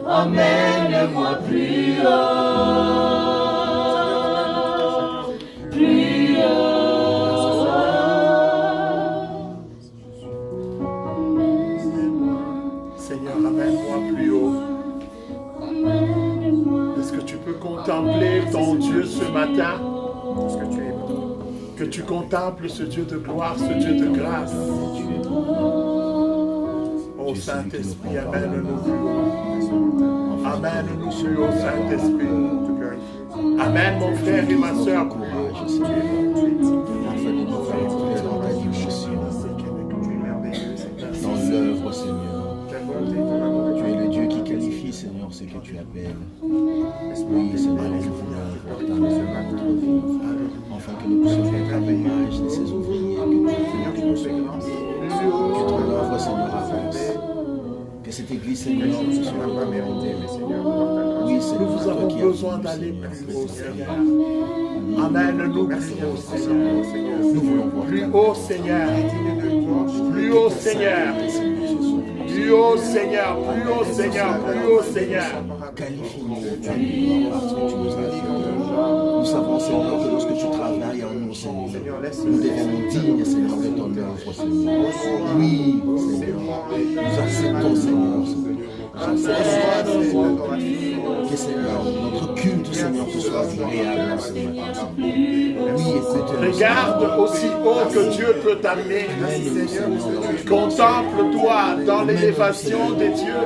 emmène-moi plus haut, plus haut. Seigneur, amène-moi plus haut. Est-ce que tu peux contempler ton Dieu ce matin? Est-ce que tu es bon? Que tu contemples ce Dieu de gloire, ce Dieu de grâce. Oh Saint-Esprit, amène-nous plus haut. Amène-nous plus haut, Saint-Esprit. Amène mon frère et ma soeur. Dans l'œuvre, Seigneur. Tu es le Dieu qui qualifie, Seigneur, ce que tu appelles. Oui, Seigneur, nous voulons voir ta main dans notre vie, afin que nous puissions être à l'image de ces ouvriers que tu nous sois. Que ton œuvre, Seigneur, avance. Que cette église, Seigneur, ne soit pas méritée, mais Seigneur, oui, Seigneur, nous avons besoin d'aller plus haut, Seigneur. Amène-nous plus haut, Seigneur. Nous voulons voir plus haut, Seigneur. Plus haut, Seigneur. Plus haut, Seigneur. Plus haut, Seigneur. Plus haut, Seigneur. Qualifie-nous, parce que tu nous as fait. Nous savons, Seigneur, que lorsque tu travailles en nous, Seigneur, nous devenons dignes, Seigneur, de ton œuvre, Seigneur. Oui, Seigneur, nous acceptons, Seigneur. Que, Seigneur, notre culte, Seigneur, te soit agréable ce matin. Oui, écoute. Regarde aussi haut que Dieu peut t'amener. Contemple-toi dans l'élévation des dieux.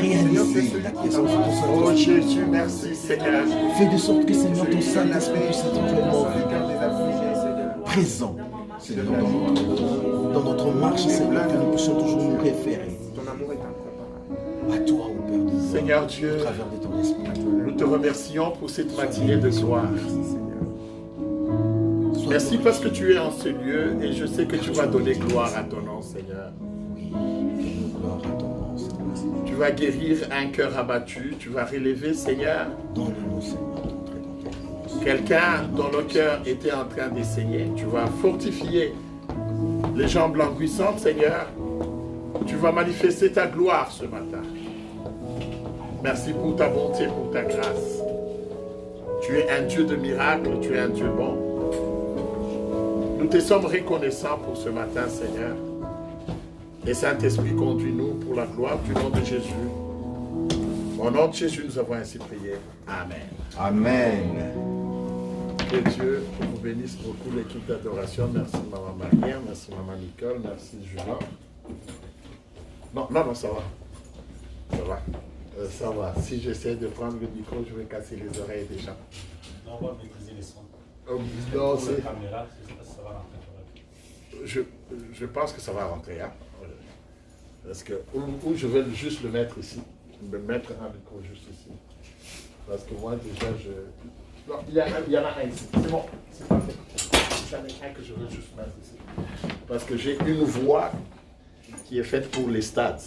Réaliser la présence de ton Saint-Esprit. Oh Jésus, merci Seigneur. Fais de sorte que, Seigneur, ton Saint-Esprit puisse être vraiment présent, Seigneur, dans notre marche, Seigneur, que nous puissions toujours nous référer à toi, ô Père de gloire, Seigneur Dieu, au travers de ton esprit. nous te remercions pour cette matinée de gloire. Merci parce que tu es en ce lieu et je sais que tu vas donner gloire à ton nom, Seigneur. Oui, donne gloire à ton nom, Seigneur. Tu vas guérir un cœur abattu, tu vas relever, Seigneur. Donne-nous, Seigneur, d'entrer dans ta grâce. Quelqu'un dont le cœur était en train d'essayer, tu vas fortifier les jambes languissantes, Seigneur. Tu vas manifester ta gloire ce matin. Merci pour ta bonté, pour ta grâce. Tu es un Dieu de miracles, tu es un Dieu bon. Nous te sommes reconnaissants pour ce matin, Seigneur. Et Saint-Esprit, conduis-nous pour la gloire du nom de Jésus. Au nom de Jésus, nous avons ainsi prié. Amen. Amen. Que Dieu vous bénisse beaucoup, l'équipe d'adoration. Merci Maman Maria, merci Maman Nicole, merci Julien. Non, ça va. Ça va. Ça va. Si j'essaie de prendre le micro, je vais casser les oreilles des gens. Non, on va maîtriser les sons. Non, c'est... La caméra, ça va rentrer. Je pense que ça va rentrer. Hein? Parce que, ou je vais juste le mettre ici. Me mettre un micro juste ici. Parce que moi, déjà, non, il y en a un ici. C'est bon, c'est parfait. J'en ai un que je veux juste mettre ici. Parce que j'ai une voix qui est faite pour les stades.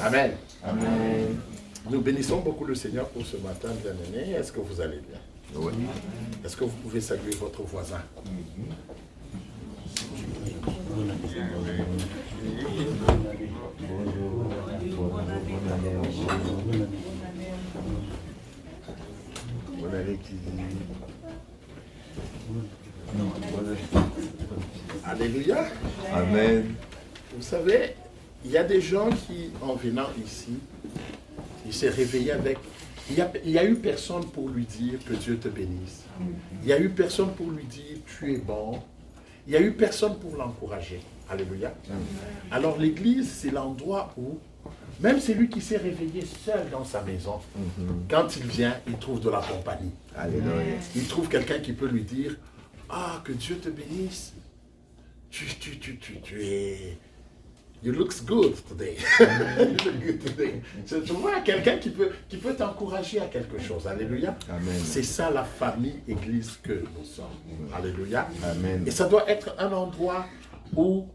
Amen. Amen. Nous bénissons beaucoup le Seigneur pour ce matin, bien-aimé. Est-ce que vous allez bien? Oui. Est-ce que vous pouvez saluer votre voisin? Alléluia. Amen. Vous savez, il y a des gens qui, en venant ici, ils s'est réveillé avec... Il y a eu personne pour lui dire que Dieu te bénisse. Il y a eu personne pour lui dire tu es bon. Il y a eu personne pour l'encourager. Alléluia. Alors l'église, c'est l'endroit où, même celui qui s'est réveillé seul dans sa maison, quand il vient, il trouve de la compagnie. Alléluia. Il trouve quelqu'un qui peut lui dire, ah, que Dieu te bénisse. Tu es... You looks good today. You look good today. Tu vois, quelqu'un qui peut t'encourager à quelque chose. Alléluia. Amen. C'est ça la famille église que nous sommes. Alléluia. Amen. Et ça doit être un endroit où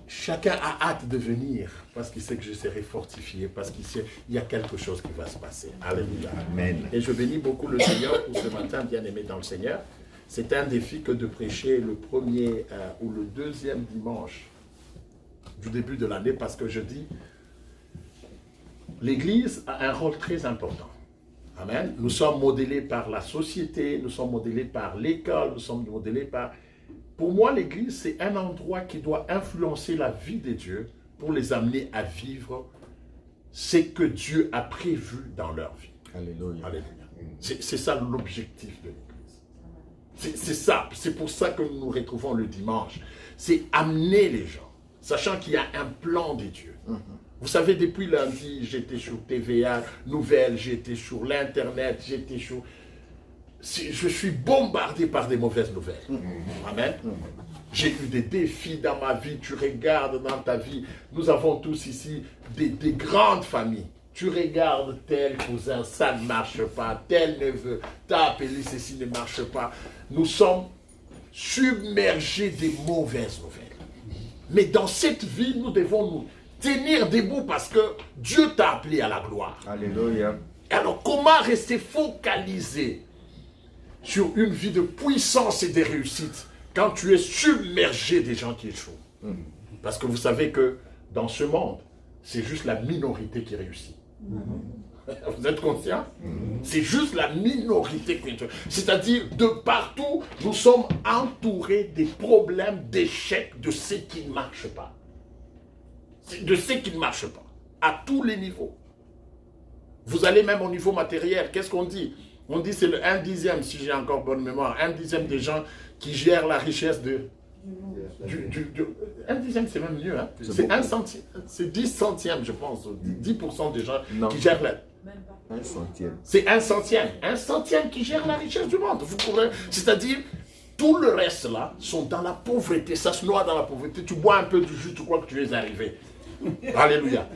chacun a hâte de venir parce qu'il sait que je serai fortifié, parce qu'il sait qu'il y a quelque chose qui va se passer. Alléluia. Amen. Et je bénis beaucoup le Seigneur pour ce matin, bien-aimé dans le Seigneur. c'est un défi que de prêcher le premier ou le deuxième dimanche du début de l'année, parce que je dis, l'Église a un rôle très important. Amen. Nous sommes modélés par la société, nous sommes modélés par l'école, nous sommes modélés par... Pour moi, l'Église, c'est un endroit qui doit influencer la vie des dieux pour les amener à vivre ce que Dieu a prévu dans leur vie. Alléluia. Alléluia. C'est ça l'objectif de l'Église. C'est ça, c'est pour ça que nous nous retrouvons le dimanche. C'est amener les gens, sachant qu'il y a un plan des dieux. Vous savez, depuis lundi, j'étais sur TVA Nouvelles, j'étais sur l'Internet, j'étais sur... Je suis bombardé par des mauvaises nouvelles. Amen. J'ai eu des défis dans ma vie, tu regardes dans ta vie. Nous avons tous ici des grandes familles. Tu regardes tel cousin, ça ne marche pas, tel neveu, t'as appelé, ceci ne marche pas. Nous sommes submergés des mauvaises nouvelles. Mais dans cette vie, nous devons nous tenir debout parce que Dieu t'a appelé à la gloire. Alléluia. Alors, comment rester focalisé sur une vie de puissance et de réussite quand tu es submergé des gens qui échouent? Parce que vous savez que dans ce monde, c'est juste la minorité qui réussit. Vous êtes conscient? C'est juste la minorité qui réussit. C'est-à-dire, de partout, nous sommes entourés des problèmes, d'échecs, de ce qui ne marche pas. De ce qui ne marche pas, à tous les niveaux. Vous allez même au niveau matériel, qu'est-ce qu'on dit? On dit c'est le 1/10, si j'ai encore bonne mémoire, 1/10 des gens qui gèrent la richesse de... 1/10, c'est même mieux, hein? C'est 1 centime, c'est 10 centièmes, je pense, 10% des gens qui gèrent la... Un centième. C'est 1 centième, 1 centième qui gère la richesse du monde. Vous pourrez, c'est-à-dire, tout le reste là sont dans la pauvreté, ça se noie dans la pauvreté. Tu bois un peu du jus, tu crois que tu es arrivé. Alléluia.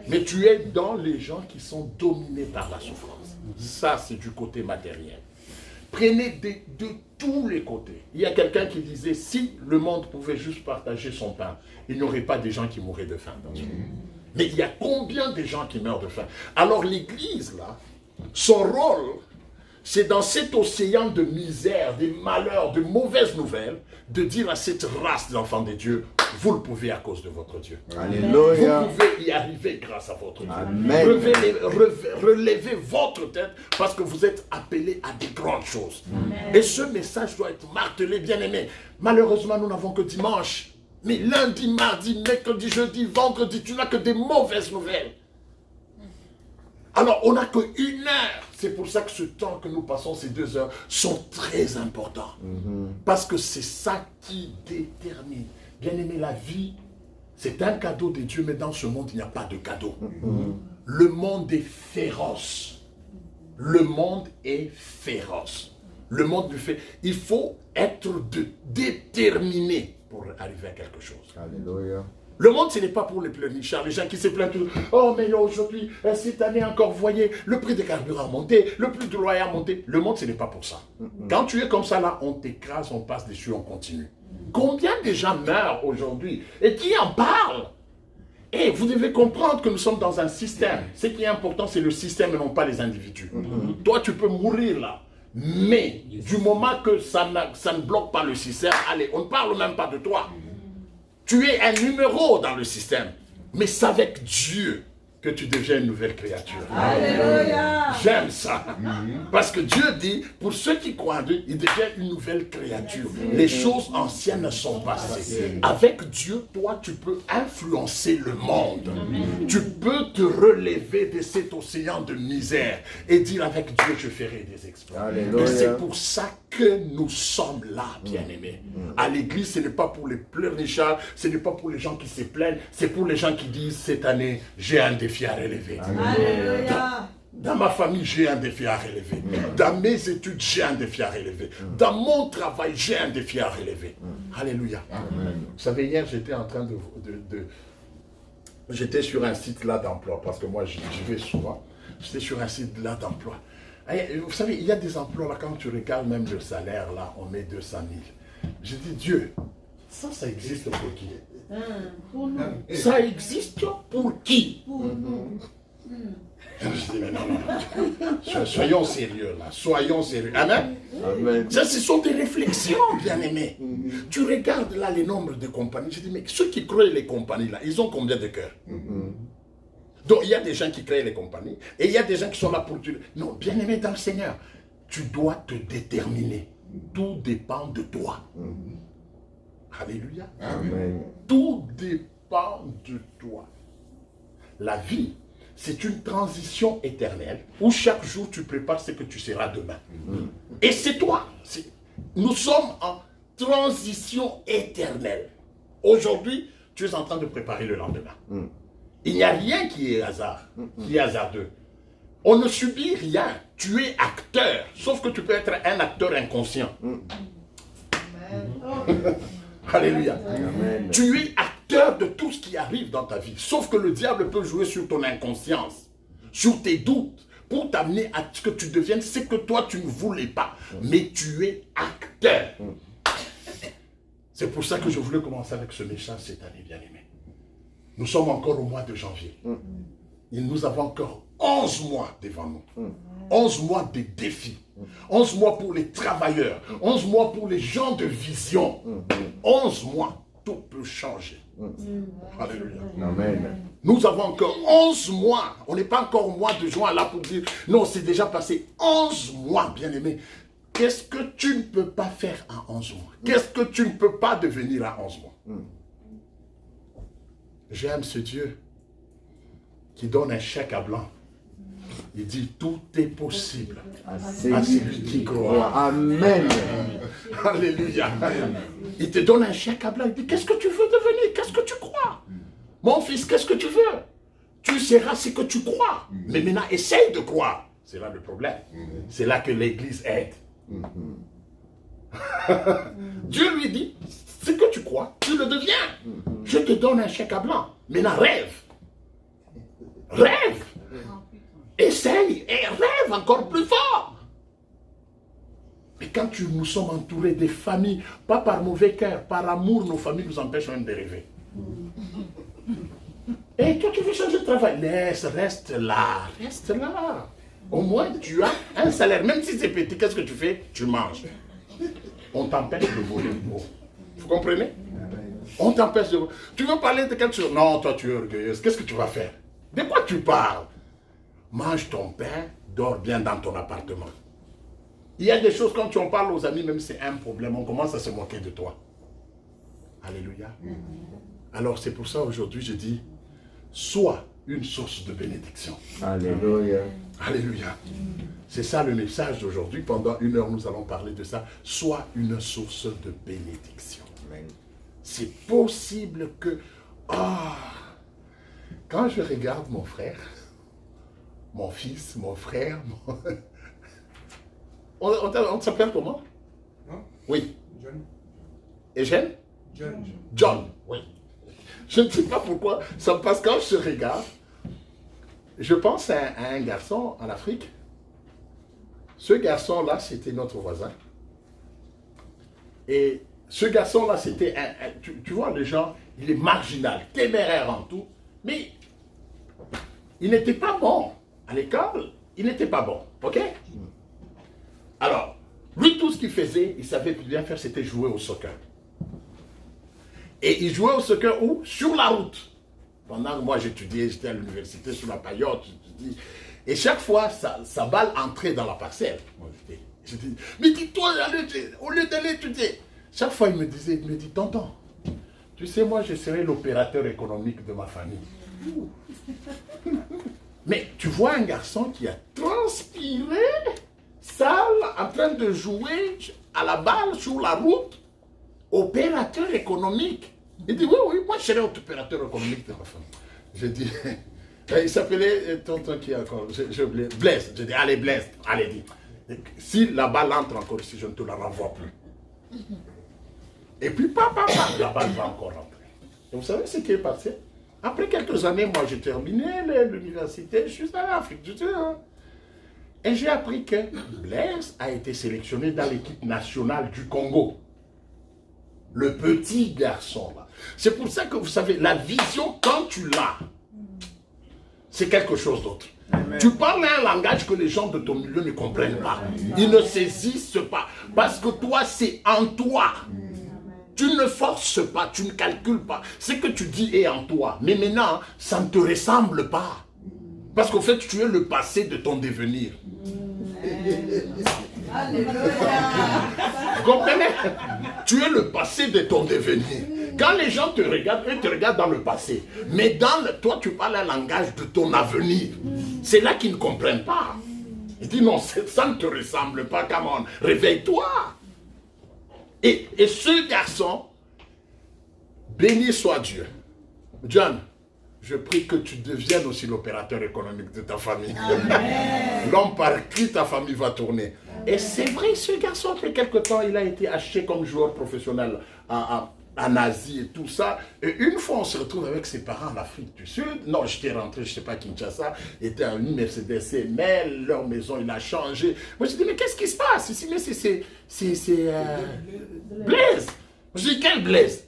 Mais tu es dans les gens qui sont dominés par la souffrance. Ça, c'est du côté matériel. Prenez de tous les côtés. Il y a quelqu'un qui disait, si le monde pouvait juste partager son pain, il n'y aurait pas des gens qui mourraient de faim dans ce monde. Mais il y a combien de gens qui meurent de faim? Alors l'Église, là, son rôle, c'est dans cet océan de misère, de malheurs, de mauvaises nouvelles, de dire à cette race d'enfants de Dieu, vous le pouvez à cause de votre Dieu. Alléluia. Vous pouvez y arriver grâce à votre Dieu. Amen. Relevez votre tête parce que vous êtes appelés à des grandes choses. Amen. Et ce message doit être martelé, bien aimé. Malheureusement, nous n'avons que dimanche. Mais lundi, mardi, mercredi, jeudi, vendredi, tu n'as que des mauvaises nouvelles. Alors, on n'a qu'une heure. C'est pour ça que ce temps que nous passons, ces 2 heures, sont très importants. Parce que c'est ça qui détermine. Bien aimé, la vie, c'est un cadeau de Dieu, mais dans ce monde, il n'y a pas de cadeau. Le monde est féroce. Le monde est féroce. Le monde du fait. Il faut être déterminé pour arriver à quelque chose. Alléluia. Le monde, ce n'est pas pour les pleurnichards, les gens qui se plaignent tous. Oh, mais aujourd'hui, cette année encore, voyez, le prix des carburants a monté, le prix du loyer a monté. Le monde, ce n'est pas pour ça. Quand tu es comme ça, là, on t'écrase, on passe dessus, on continue. Combien de gens meurent aujourd'hui? Et qui en parle? Et vous devez comprendre que nous sommes dans un système. Ce qui est important, c'est le système et non pas les individus. Toi, tu peux mourir là. Mais du moment que ça ne bloque pas le système, allez, on ne parle même pas de toi. Tu es un numéro dans le système. Mais c'est avec Dieu que tu deviens une nouvelle créature. Alléluia. J'aime ça. Parce que Dieu dit, pour ceux qui croient en Dieu, ils deviennent une nouvelle créature. Les choses anciennes sont passées. Avec Dieu, toi, tu peux influencer le monde. Tu peux te relever de cet océan de misère et dire, avec Dieu, je ferai des exploits. Et c'est pour ça que nous sommes là, bien-aimés. À l'église, ce n'est pas pour les pleurnichards, ce n'est pas pour les gens qui se plaignent, c'est pour les gens qui disent, cette année, j'ai un défi à relever. Dans ma famille, j'ai un défi à relever. Dans mes études, j'ai un défi à relever. Dans mon travail, j'ai un défi à relever. Alléluia. Vous savez, hier, j'étais en train j'étais sur un site là d'emploi, parce que moi, j'y vais souvent. J'étais sur un site là d'emploi. Vous savez, il y a des emplois là, quand tu regardes même le salaire là, on met 200 000. J'ai dit, Dieu, ça existe pour qui? Pour nous. Ça existe pour qui? Pour nous. Je dis, mais non. Soyons sérieux là. Soyons sérieux. Amen. Amen. Ça, ce sont des réflexions, bien-aimés. Tu regardes là les nombres de compagnies. Je dis, mais ceux qui créent les compagnies là, ils ont combien de cœurs? Donc, il y a des gens qui créent les compagnies et il y a des gens qui sont là pour tuer. Non, bien-aimé dans le Seigneur, tu dois te déterminer. Tout dépend de toi. Alléluia. Amen. Tout dépend de toi. La vie, c'est une transition éternelle où chaque jour tu prépares ce que tu seras demain. Et c'est toi. Nous sommes en transition éternelle. Aujourd'hui, tu es en train de préparer le lendemain. Il n'y a rien qui est hasard, qui est hasardeux. On ne subit rien. Tu es acteur. Sauf que tu peux être un acteur inconscient. Alléluia. Amen. Tu es acteur de tout ce qui arrive dans ta vie. Sauf que le diable peut jouer sur ton inconscience, sur tes doutes, pour t'amener à ce que tu deviennes ce que toi tu ne voulais pas. Mais tu es acteur. C'est pour ça que je voulais commencer avec ce message cette année, bien-aimé. Nous sommes encore au mois de janvier. Et nous avons encore 11 mois devant nous. 11 mois de défis. 11 mois pour les travailleurs. 11 mois pour les gens de vision. 11 mois, tout peut changer. Alléluia. Amen. Nous avons encore 11 mois. On n'est pas encore au mois de juin là pour dire, non, c'est déjà passé 11 mois, bien-aimé. Qu'est-ce que tu ne peux pas faire en 11 mois? Qu'est-ce que tu ne peux pas devenir en 11 mois? J'aime ce Dieu qui donne un chèque à blanc. Il dit, tout est possible à celui qui croit. Amen. Alléluia. Il te donne un chèque à blanc. Il dit, qu'est-ce que tu veux devenir? Qu'est-ce que tu crois? Mon fils, qu'est-ce que tu veux? Tu seras ce que tu crois. Mais maintenant, essaye de croire. C'est là le problème. C'est là que l'Église aide. Dieu lui dit, ce que tu crois, tu le deviens. Je te donne un chèque à blanc. Maintenant, rêve. Rêve. Essaye et rêve encore plus fort. Mais quand nous sommes entourés des familles, pas par mauvais cœur, par amour, nos familles nous empêchent même de rêver. Et toi, tu veux changer de travail? Reste là. Reste là. Au moins, tu as un salaire. Même si c'est petit, qu'est-ce que tu fais? Tu manges. On t'empêche de voler. Vous comprenez? On t'empêche de voler. Tu veux parler de quelque chose? Non, toi, tu es orgueilleuse. Qu'est-ce que tu vas faire? De quoi tu parles? Mange ton pain, dors bien dans ton appartement. Il y a des choses, quand tu en parles aux amis, même si c'est un problème, on commence à se moquer de toi. Alléluia. Alors c'est pour ça aujourd'hui je dis, sois une source de bénédiction. Alléluia. Alléluia. C'est ça le message d'aujourd'hui. Pendant 1 heure, nous allons parler de ça. Sois une source de bénédiction. Amen. C'est possible que... quand je regarde mon frère, mon fils, mon frère, on s'appelle comment? Non? Oui. John. Eugène? John. John, oui. Je ne sais pas pourquoi, ça me passe quand je regarde. Je pense à un garçon en Afrique. Ce garçon-là, c'était notre voisin. Et ce garçon-là, c'était tu vois, les gens, il est marginal, téméraire en tout, mais il n'était pas bon. À l'école, il n'était pas bon, ok? Alors, lui, tout ce qu'il faisait, il savait bien faire, c'était jouer au soccer. Et il jouait au soccer où? Sur la route. Pendant que moi j'étudiais, j'étais à l'université sur la paillote. Et chaque fois, sa balle entrait dans la parcelle. Moi, je dis, mais dis-toi, au lieu d'aller étudier. Chaque fois, il me dit, tonton, tu sais, moi, je serai l'opérateur économique de ma famille. Mais tu vois un garçon qui a transpiré, sale, en train de jouer à la balle sur la route, opérateur économique. Il dit, oui, moi je serai opérateur économique de ma famille. Je dis, il s'appelait tonton qui encore, j'ai oublié, Blaise. Je dis, allez Blaise, allez dis. Si la balle entre encore ici, je ne te la renvoie plus. Et puis, la balle va encore rentrer. Et vous savez ce qui est passé? Après quelques années, moi j'ai terminé l'université, je suis allé en Afrique du Sud. Et j'ai appris que Blaise a été sélectionné dans l'équipe nationale du Congo. Le petit garçon là. C'est pour ça que vous savez, la vision, quand tu l'as, c'est quelque chose d'autre. Tu parles un langage que les gens de ton milieu ne comprennent pas. Ils ne saisissent pas. Parce que toi, c'est en toi. Tu ne forces pas, tu ne calcules pas. Ce que tu dis est en toi. Mais maintenant, ça ne te ressemble pas. Parce qu'au fait, tu es le passé de ton devenir. Vous comprenez? Tu es le passé de ton devenir. Quand les gens te regardent, ils te regardent dans le passé. Mais toi, tu parles un langage de ton avenir. C'est là qu'ils ne comprennent pas. Ils disent non, ça ne te ressemble pas, come on, réveille-toi. Et ce garçon, béni soit Dieu. John, je prie que tu deviennes aussi l'opérateur économique de ta famille. L'homme par qui ta famille va tourner. Et c'est vrai, ce garçon, après quelque temps, il a été acheté comme joueur professionnel en Asie et tout ça. Et une fois, on se retrouve avec ses parents en Afrique du Sud. Non, j'étais rentré, je ne sais pas, Kinshasa, était à une Mercedes, mais leur maison, il a changé. Moi, je dis, mais qu'est-ce qui se passe ici? Mais c'est Blaise. Je dis, quel Blaise?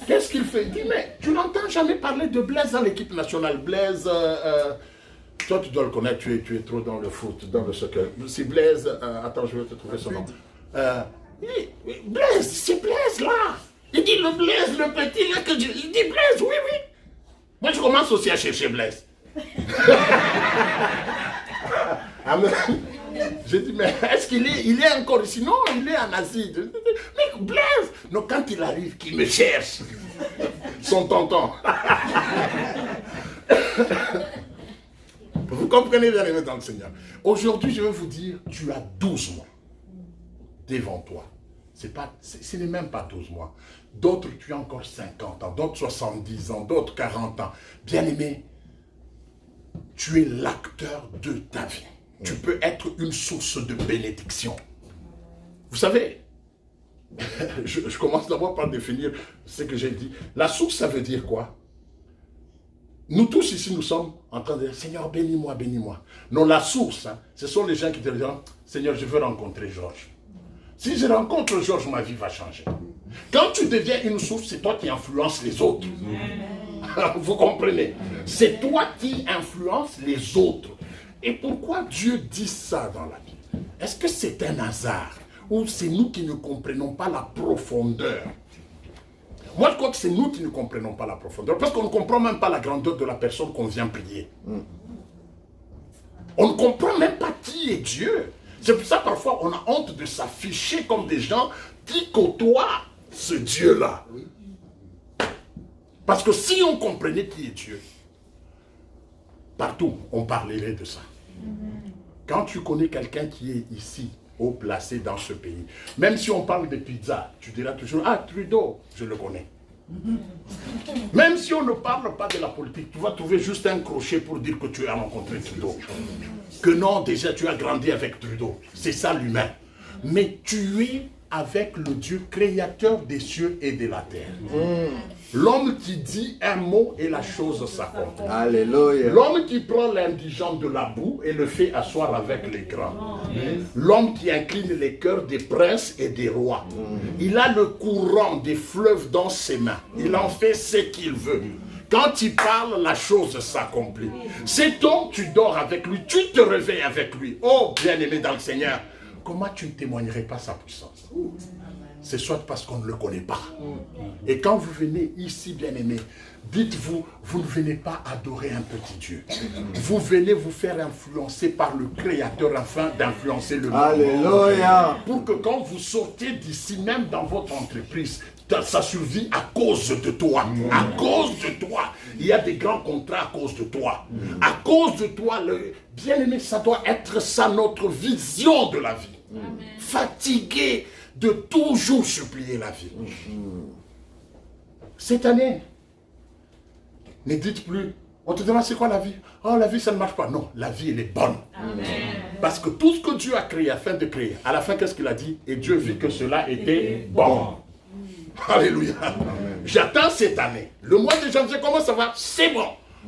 Qu'est-ce qu'il fait? Il dit, mais tu n'entends jamais parler de Blaise dans l'équipe nationale. Blaise, toi tu dois le connaître, tu es trop dans le foot, dans le soccer. C'est Blaise, attends, je vais te trouver son nom. Blaise, c'est Blaise là. Il dit le Blaise, le petit là que il dit Blaise, oui, oui. Moi je commence aussi à chercher Blaise. J'ai dit, mais est-ce qu'il est encore ici? Non, il est en Asie. Mais Blaise! Non, quand il arrive, qu'il me cherche. Son tonton. Vous comprenez bien, aimés dans le Seigneur. Aujourd'hui, je vais vous dire, tu as 12 mois devant toi. Ce n'est même pas 12 mois. D'autres, tu as encore 50 ans, d'autres 70 ans, d'autres 40 ans. Bien aimé, tu es l'acteur de ta vie. Tu peux être une source de bénédiction. Vous savez, je commence d'abord par définir ce que j'ai dit. La source, ça veut dire quoi? Nous tous ici, nous sommes en train de dire, Seigneur, bénis-moi, bénis-moi. Non, la source, hein, ce sont les gens qui te disent, Seigneur, je veux rencontrer Georges. Si je rencontre Georges, ma vie va changer. Quand tu deviens une source, c'est toi qui influences les autres. Vous comprenez? C'est toi qui influences les autres. Et pourquoi Dieu dit ça dans la Bible? Est-ce que c'est un hasard? Ou c'est nous qui ne comprenons pas la profondeur? Moi, je crois que c'est nous qui ne comprenons pas la profondeur. Parce qu'on ne comprend même pas la grandeur de la personne qu'on vient prier. On ne comprend même pas qui est Dieu. C'est pour ça, parfois, on a honte de s'afficher comme des gens qui côtoient ce Dieu-là. Parce que si on comprenait qui est Dieu, partout, on parlerait de ça. Quand tu connais quelqu'un qui est ici, haut placé dans ce pays, même si on parle de pizza, tu diras toujours, ah, Trudeau, je le connais. Même si on ne parle pas de la politique, tu vas trouver juste un crochet pour dire que tu as rencontré Trudeau. Que non, déjà tu as grandi avec Trudeau. C'est ça l'humain. Mais tu es avec le Dieu créateur des cieux et de la terre. L'homme qui dit un mot et la chose s'accomplit. Alléluia. L'homme qui prend l'indigent de la boue et le fait asseoir avec les grands. L'homme qui incline les cœurs des princes et des rois. Il a le courant des fleuves dans ses mains. Il en fait ce qu'il veut. Quand il parle, la chose s'accomplit. Cet homme, tu dors avec lui, tu te réveilles avec lui. Oh, bien-aimé dans le Seigneur, comment tu ne témoignerais pas sa puissance? C'est soit parce qu'on ne le connaît pas. Et quand vous venez ici, bien-aimé, dites-vous, vous ne venez pas adorer un petit Dieu. Vous venez vous faire influencer par le Créateur afin d'influencer le monde. Alléluia. Pour que quand vous sortez d'ici, même dans votre entreprise, ça survit à cause de toi. À cause de toi. Il y a des grands contrats à cause de toi. À cause de toi, bien-aimé, ça doit être ça notre vision de la vie. Fatigué de toujours supplier la vie. Cette année, ne dites plus, on te demande c'est quoi la vie? Oh, la vie ça ne marche pas. Non, la vie elle est bonne. Amen. Parce que tout ce que Dieu a créé afin de créer, à la fin qu'est-ce qu'il a dit? Et Dieu vit que cela était bon. Alléluia. J'attends cette année. Le mois de janvier, comment ça va? C'est bon.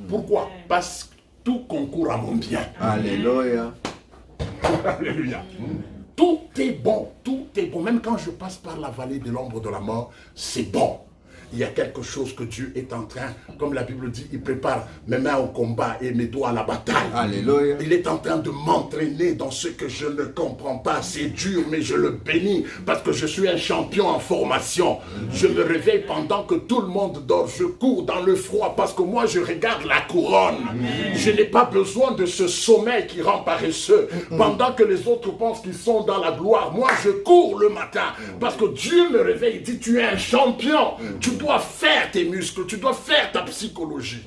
Pourquoi? Parce que tout concourt à mon bien. Alléluia. Alléluia. Tout est bon, tout est bon. Même quand je passe par la vallée de l'ombre de la mort, c'est bon. il y a quelque chose que Dieu est en train, comme la Bible dit, il prépare mes mains au combat et mes doigts à la bataille. Alléluia. Il est en train de m'entraîner dans ce que je ne comprends pas. C'est dur, mais je le bénis parce que je suis un champion en formation. Je me réveille pendant que tout le monde dort. Je cours dans le froid parce que moi, je regarde la couronne. Je n'ai pas besoin de ce sommeil qui rend paresseux. Pendant que les autres pensent qu'ils sont dans la gloire, moi, je cours le matin parce que Dieu me réveille. Il dit, tu es un champion. Tu dois faire tes muscles. Tu dois faire ta psychologie.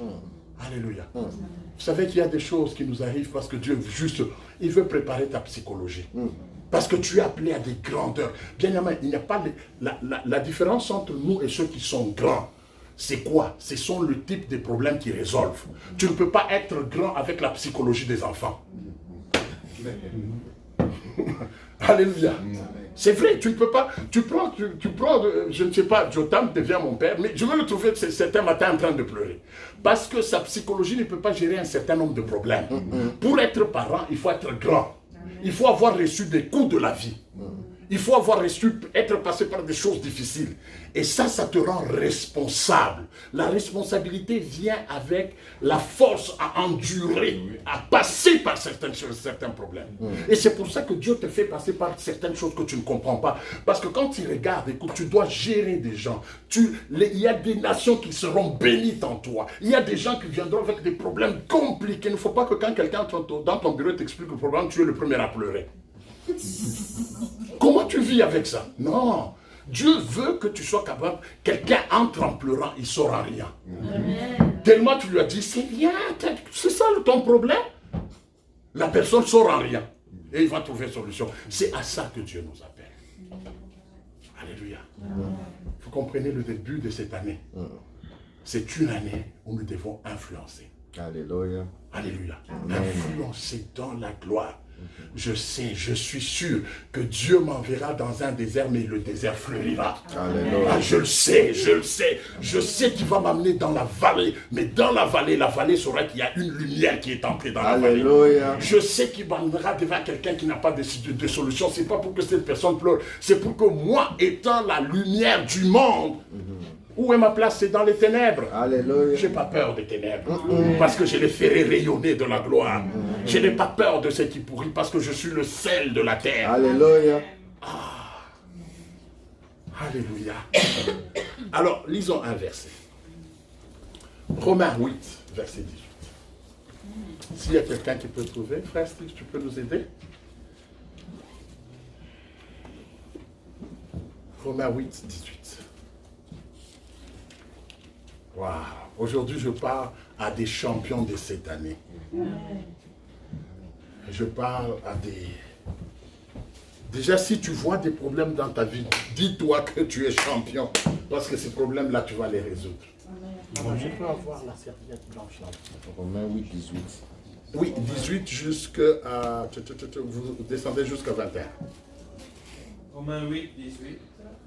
Alléluia. Vous savez qu'il y a des choses qui nous arrivent parce que Dieu juste, il veut préparer ta psychologie. Parce que tu es appelé à des grandeurs. Bien évidemment, il n'y a pas la différence entre nous et ceux qui sont grands. C'est quoi? Ce sont le type de problèmes qu'ils résolvent. Tu ne peux pas être grand avec la psychologie des enfants. Alléluia. C'est vrai, tu ne peux pas. Tu prends, je ne sais pas, Jotam devient mon père, mais je vais le trouver certains matins en train de pleurer. Parce que sa psychologie ne peut pas gérer un certain nombre de problèmes. Pour être parent, il faut être grand. Il faut avoir reçu des coups de la vie. Il faut avoir reçu, être passé par des choses difficiles. Et ça te rend responsable. La responsabilité vient avec la force à endurer, à passer par certaines choses, certains problèmes. Et c'est pour ça que Dieu te fait passer par certaines choses que tu ne comprends pas. Parce que quand tu regardes, écoute, tu dois gérer des gens. Il y a des nations qui seront bénies en toi. Il y a des gens qui viendront avec des problèmes compliqués. Il ne faut pas que quand quelqu'un dans ton bureau t'explique le problème, tu es le premier à pleurer. Comment tu vis avec ça? Non. Dieu veut que tu sois capable. Quelqu'un entre en pleurant, il ne saura rien. Amen. Tellement tu lui as dit, c'est bien, c'est ça ton problème. La personne ne saura rien. Et il va trouver une solution. C'est à ça que Dieu nous appelle. Alléluia. Vous comprenez le début de cette année. C'est une année où nous devons influencer. Alléluia. Alléluia. Influencer dans la gloire. Je sais, je suis sûr que Dieu m'enverra dans un désert, mais le désert fleurira. Alléluia. Ah, je le sais, je le sais. Je sais qu'il va m'amener dans la vallée, mais dans la vallée saura qu'il y a une lumière qui est entrée dans la vallée. Alléluia. Je sais qu'il m'amènera devant quelqu'un qui n'a pas de solution. Ce n'est pas pour que cette personne pleure, c'est pour que moi, étant la lumière du monde, où est ma place? C'est dans les ténèbres. Alléluia. Je n'ai pas peur des ténèbres. Parce que je les ferai rayonner de la gloire. Je n'ai pas peur de ce qui pourrit parce que je suis le sel de la terre. Alléluia. Alléluia. Alors, lisons un verset. Romains 8, verset 18. S'il y a quelqu'un qui peut trouver, frère Steve, tu peux nous aider? Romains 8, 18. Wow. Aujourd'hui, je parle à des champions de cette année. Je parle à des... Déjà, si tu vois des problèmes dans ta vie, dis-toi que tu es champion. Parce que ces problèmes-là, tu vas les résoudre. Amen. Je peux avoir la serviette blanche là. Romains 8, 18. Oui, 18 jusqu'à... Vous descendez jusqu'à 21. Romains 8, 18,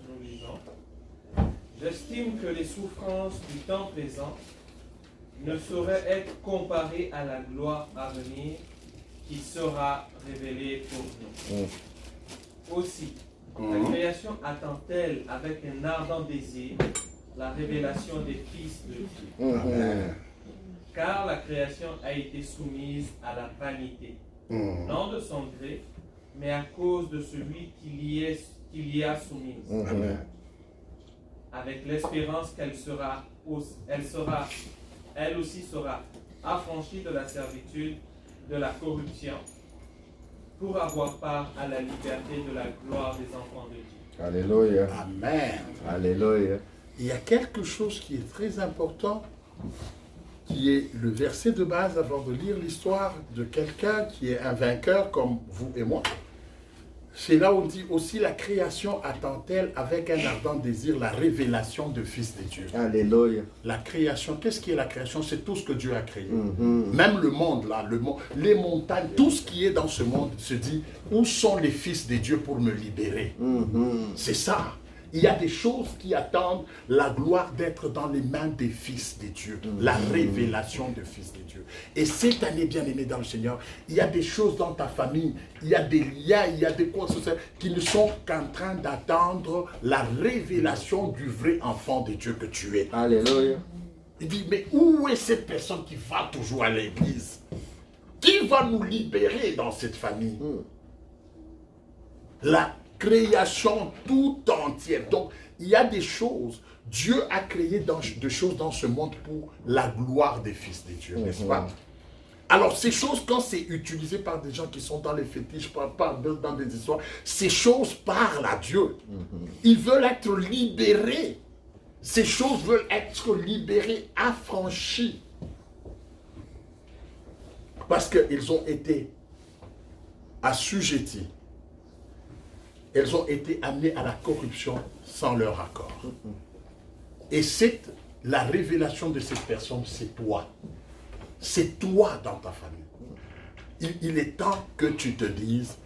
nous lisons. J'estime que les souffrances du temps présent ne sauraient être comparées à la gloire à venir qui sera révélée pour nous. Aussi, la création attend-elle avec un ardent désir la révélation des fils de Dieu. Amen. Car la création a été soumise à la vanité, non de son gré, mais à cause de celui qui l'y a soumise. Amen. Avec l'espérance qu'elle elle aussi sera affranchie de la servitude, de la corruption, pour avoir part à la liberté de la gloire des enfants de Dieu. Alléluia. Amen. Alléluia. Il y a quelque chose qui est très important, qui est le verset de base avant de lire l'histoire de quelqu'un qui est un vainqueur comme vous et moi. C'est là où on dit aussi la création attend-elle avec un ardent désir la révélation de Fils de Dieu. Alléluia. La création, qu'est-ce qui est la création? C'est tout ce que Dieu a créé. Même le monde là, les montagnes, tout ce qui est dans ce monde se dit, où sont les fils de Dieu pour me libérer? C'est ça. Il y a des choses qui attendent la gloire d'être dans les mains des fils de Dieu, la révélation des fils de Dieu. Et cette année, bien aimé dans le Seigneur, il y a des choses dans ta famille, il y a des liens, il y a des choses qui ne sont qu'en train d'attendre la révélation du vrai enfant de Dieu que tu es. Alléluia. Il dit, mais où est cette personne qui va toujours à l'église? Qui va nous libérer dans cette famille? La création tout entière. Donc, il y a des choses. Dieu a créé des choses dans ce monde pour la gloire des fils de Dieu, n'est-ce pas? Alors, ces choses, quand c'est utilisé par des gens qui sont dans les fétiches, dans des histoires, ces choses parlent à Dieu. Ils veulent être libérés. Ces choses veulent être libérées, affranchies. Parce qu'ils ont été assujettis. Elles ont été amenées à la corruption sans leur accord. Et c'est la révélation de cette personne, c'est toi. C'est toi dans ta famille. Il est temps que tu te dises,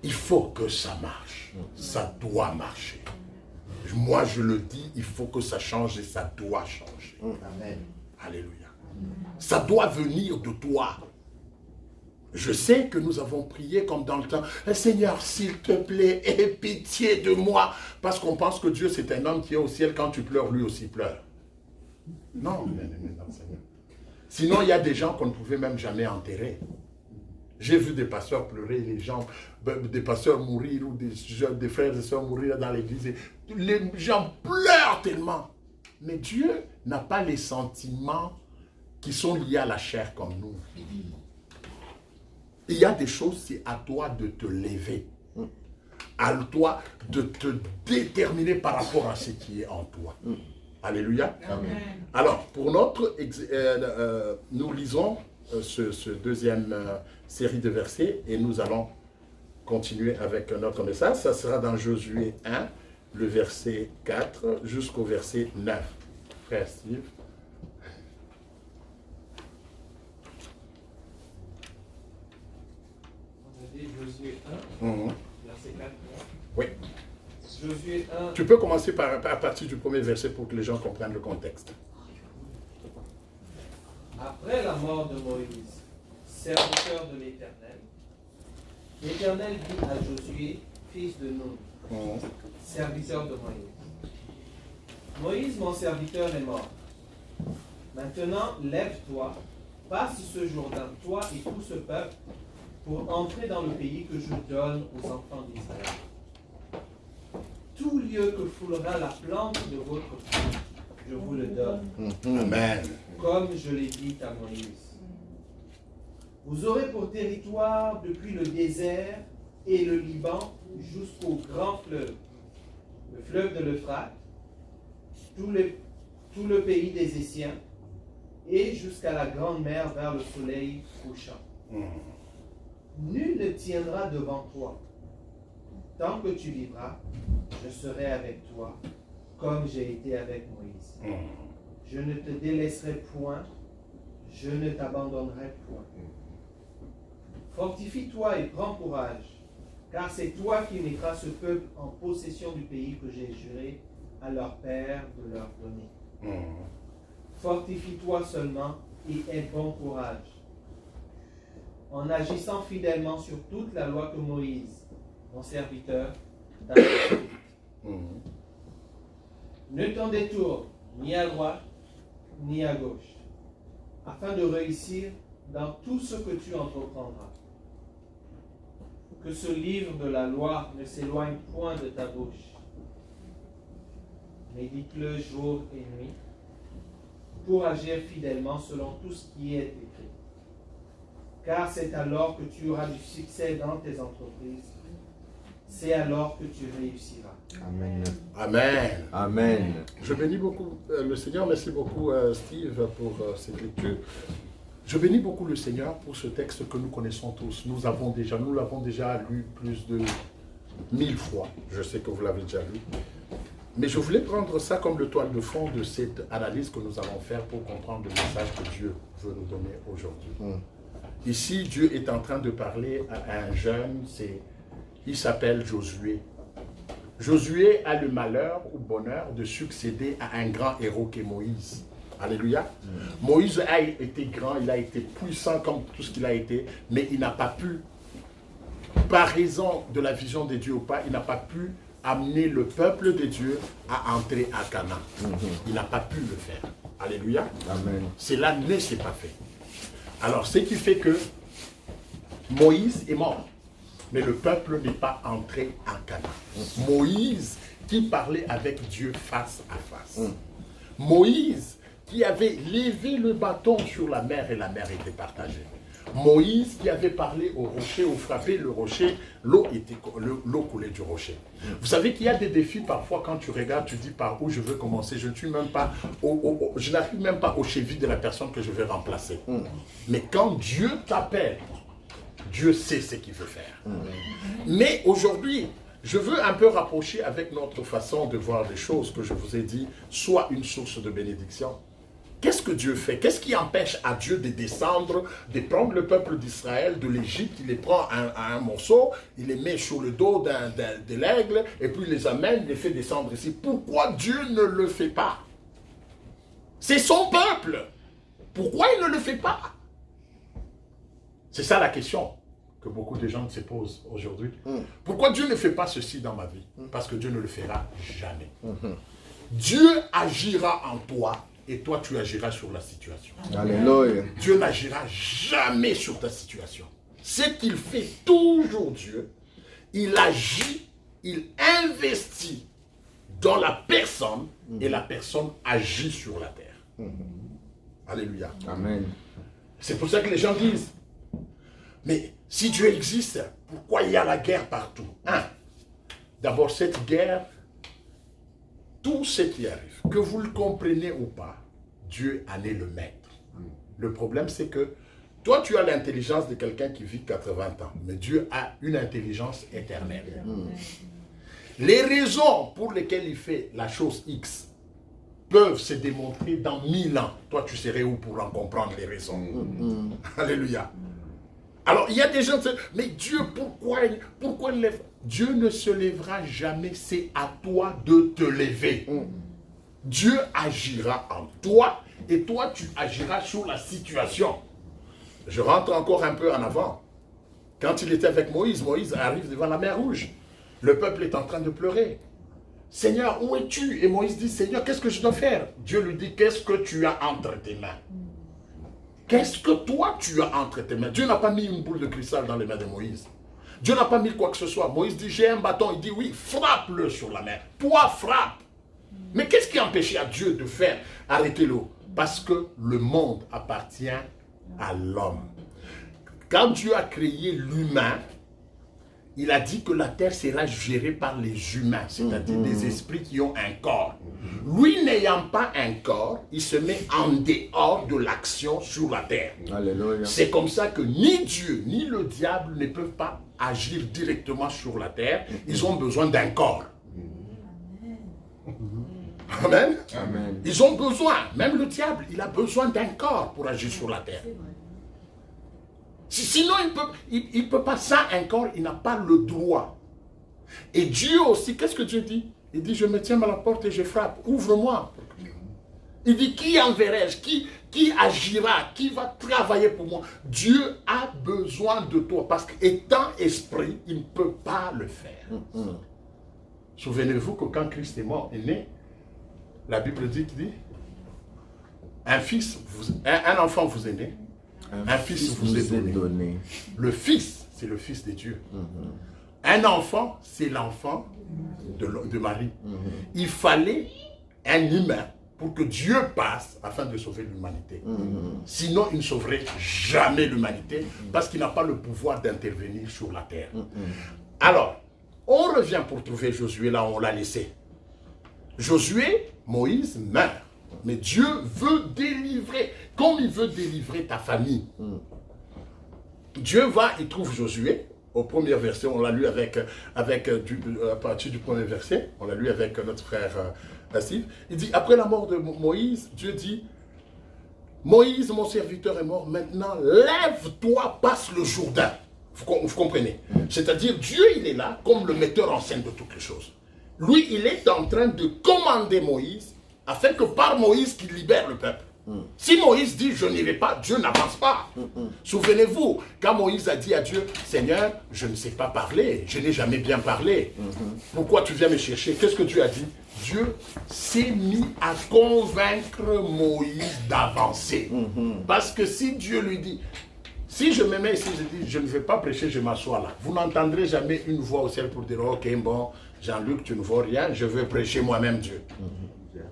il faut que ça marche. Ça doit marcher. Moi, je le dis, il faut que ça change et ça doit changer. Amen. Alléluia. Ça doit venir de toi. Je sais que nous avons prié comme dans le temps. Seigneur, s'il te plaît, aie pitié de moi. Parce qu'on pense que Dieu, c'est un homme qui est au ciel. Quand tu pleures, lui aussi pleure. Non, bien-aimé dans le Seigneur. Sinon, il y a des gens qu'on ne pouvait même jamais enterrer. J'ai vu des pasteurs pleurer, les gens, des pasteurs mourir, ou des frères et sœurs mourir dans l'église. Les gens pleurent tellement. Mais Dieu n'a pas les sentiments qui sont liés à la chair comme nous. Il y a des choses, c'est à toi de te lever. À toi de te déterminer par rapport à ce qui est en toi. Alléluia. Amen. Alors, pour notre... nous lisons ce deuxième série de versets et nous allons continuer avec notre message. Ça sera dans Josué 1, le verset 4 jusqu'au verset 9. Frère Steve. Josué 1, verset 4. Oui. Josué 1. Tu peux commencer à partir du premier verset pour que les gens comprennent le contexte. Après la mort de Moïse, serviteur de l'Éternel, l'Éternel dit à Josué, fils de Nun, serviteur de Moïse. Moïse, mon serviteur, est mort. Maintenant, lève-toi, passe ce Jourdain, toi et tout ce peuple, pour entrer dans le pays que je donne aux enfants d'Israël. Tout lieu que foulera la plante de votre pied, je vous le donne. Amen. Comme je l'ai dit à Moïse. Vous aurez pour territoire depuis le désert et le Liban jusqu'au grand fleuve, le fleuve de l'Euphrate, tout le pays des Essiens, et jusqu'à la grande mer vers le soleil couchant. Nul ne tiendra devant toi. Tant que tu vivras, je serai avec toi, comme j'ai été avec Moïse. Je ne te délaisserai point, je ne t'abandonnerai point. Fortifie-toi et prends courage, car c'est toi qui mettras ce peuple en possession du pays que j'ai juré à leur père de leur donner. Fortifie-toi seulement et aie bon courage, en agissant fidèlement sur toute la loi que Moïse, mon serviteur, t'a prescrite. Ne t'en détourne ni à droite ni à gauche, afin de réussir dans tout ce que tu entreprendras. Que ce livre de la loi ne s'éloigne point de ta bouche. Médite-le jour et nuit, pour agir fidèlement selon tout ce qui est écrit. Car c'est alors que tu auras du succès dans tes entreprises. C'est alors que tu réussiras. Amen. Amen. Amen. Je bénis beaucoup le Seigneur. Merci beaucoup Steve pour cette lecture. Je bénis beaucoup le Seigneur pour ce texte que nous connaissons tous. Nous l'avons déjà lu plus de 1000 fois. Je sais que vous l'avez déjà lu. Mais je voulais prendre ça comme le toile de fond de cette analyse que nous allons faire pour comprendre le message que Dieu veut nous donner aujourd'hui. Ici, Dieu est en train de parler à un jeune, il s'appelle Josué. Josué a le malheur ou bonheur de succéder à un grand héros qui est Moïse. Alléluia. Moïse a été grand, il a été puissant comme tout ce qu'il a été, mais il n'a pas pu, par raison de la vision de Dieu ou pas, il n'a pas pu amener le peuple de Dieu à entrer à Canaan. Il n'a pas pu le faire. Alléluia. Amen. Cela ne s'est pas fait. Alors, ce qui fait que Moïse est mort, mais le peuple n'est pas entré en Canaan. Moïse qui parlait avec Dieu face à face. Moïse qui avait levé le bâton sur la mer et la mer était partagée. Moïse qui avait parlé au rocher, ou frappé le rocher, l'eau coulait du rocher. Vous savez qu'il y a des défis parfois quand tu regardes, tu dis par où je veux commencer. Je ne suis même pas, je n'arrive même pas aux chevilles de la personne que je vais remplacer. Mais quand Dieu t'appelle, Dieu sait ce qu'il veut faire. Mais aujourd'hui, je veux un peu rapprocher avec notre façon de voir les choses que je vous ai dit, soit une source de bénédiction. Qu'est-ce que Dieu fait? Qu'est-ce qui empêche à Dieu de descendre, de prendre le peuple d'Israël de l'Égypte? Il les prend à un morceau, il les met sur le dos de l'aigle, et puis il les amène, il les fait descendre ici. Pourquoi Dieu ne le fait pas? C'est son peuple. Pourquoi il ne le fait pas? C'est ça la question que beaucoup de gens se posent aujourd'hui. Pourquoi Dieu ne fait pas ceci dans ma vie? Parce que Dieu ne le fera jamais. Dieu agira en toi et toi tu agiras sur la situation. Alléluia. Dieu n'agira jamais sur ta situation. Ce qu'il fait toujours Dieu, il agit, il investit dans la personne et la personne agit sur la terre. Alléluia. Amen. C'est pour ça que les gens disent, mais si Dieu existe, pourquoi il y a la guerre partout? D'abord, cette guerre, tout ce qui arrive, que vous le compreniez ou pas, Dieu en est le maître. Le problème, c'est que toi, tu as l'intelligence de quelqu'un qui vit 80 ans, mais Dieu a une intelligence éternelle. Les raisons pour lesquelles il fait la chose X peuvent se démontrer dans 1000 ans. Toi, tu serais où pour en comprendre les raisons? Alléluia. Alors, il y a des gens qui disent, mais Dieu, pourquoi il lève? Dieu ne se lèvera jamais, c'est à toi de te lever. Dieu agira en toi et toi, tu agiras sur la situation. Je rentre encore un peu en avant. Quand il était avec Moïse, Moïse arrive devant la mer Rouge. Le peuple est en train de pleurer. Seigneur, où es-tu? Et Moïse dit, Seigneur, qu'est-ce que je dois faire? Dieu lui dit, qu'est-ce que tu as entre tes mains? Qu'est-ce que toi tu as entre tes mains? Dieu n'a pas mis une boule de cristal dans les mains de Moïse. Dieu n'a pas mis quoi que ce soit. Moïse dit, j'ai un bâton. Il dit, oui, frappe-le sur la mer. Toi, frappe. Mais qu'est-ce qui empêchait à Dieu de faire arrêter l'eau? Parce que le monde appartient à l'homme. Quand Dieu a créé l'humain, il a dit que la terre sera gérée par les humains, c'est-à-dire des esprits qui ont un corps. Lui n'ayant pas un corps, il se met en dehors de l'action sur la terre. Alléluia. C'est comme ça que ni Dieu ni le diable ne peuvent pas agir directement sur la terre. Ils ont besoin d'un corps. Amen. Amen. Ils ont besoin, même le diable, il a besoin d'un corps pour agir sur la terre. Sinon, il ne peut pas, sans un corps, il n'a pas le droit. Et Dieu aussi, qu'est-ce que Dieu dit? Il dit, je me tiens à la porte et je frappe, ouvre-moi. Il dit, qui enverrai-je? Qui agira? Qui va travailler pour moi? Dieu a besoin de toi, parce qu'étant esprit, il ne peut pas le faire. Souvenez-vous que quand Christ est mort, est né, la Bible dit, un enfant vous est né, un fils vous est donné. Le fils, c'est le fils de Dieu. Un enfant, c'est l'enfant de Marie. Il fallait un humain pour que Dieu passe afin de sauver l'humanité. Sinon, il ne sauverait jamais l'humanité parce qu'il n'a pas le pouvoir d'intervenir sur la terre. Alors, on revient pour trouver Josué là où on l'a laissé. Josué, Moïse meurt. Mais Dieu veut délivrer, comme il veut délivrer ta famille. Dieu va, il trouve Josué, au premier verset, on l'a lu à partir du premier verset, on l'a lu avec notre frère Steve. Il dit, après la mort de Moïse, Dieu dit, Moïse, mon serviteur est mort, maintenant lève-toi, passe le Jourdain. Vous comprenez? C'est-à-dire, Dieu, il est là comme le metteur en scène de toutes les choses. Lui, il est en train de commander Moïse afin que par Moïse qu'il libère le peuple. Si Moïse dit je n'irai pas, Dieu n'avance pas. Souvenez-vous, quand Moïse a dit à Dieu, Seigneur, je ne sais pas parler, je n'ai jamais bien parlé. Pourquoi tu viens me chercher? Qu'est-ce que Dieu a dit? Dieu s'est mis à convaincre Moïse d'avancer. Parce que si Dieu lui dit, si je me mets ici, je dis, je ne vais pas prêcher, je m'assois là. Vous n'entendrez jamais une voix au ciel pour dire, ok, bon, Jean-Luc, tu ne vois rien, je veux prêcher moi-même Dieu.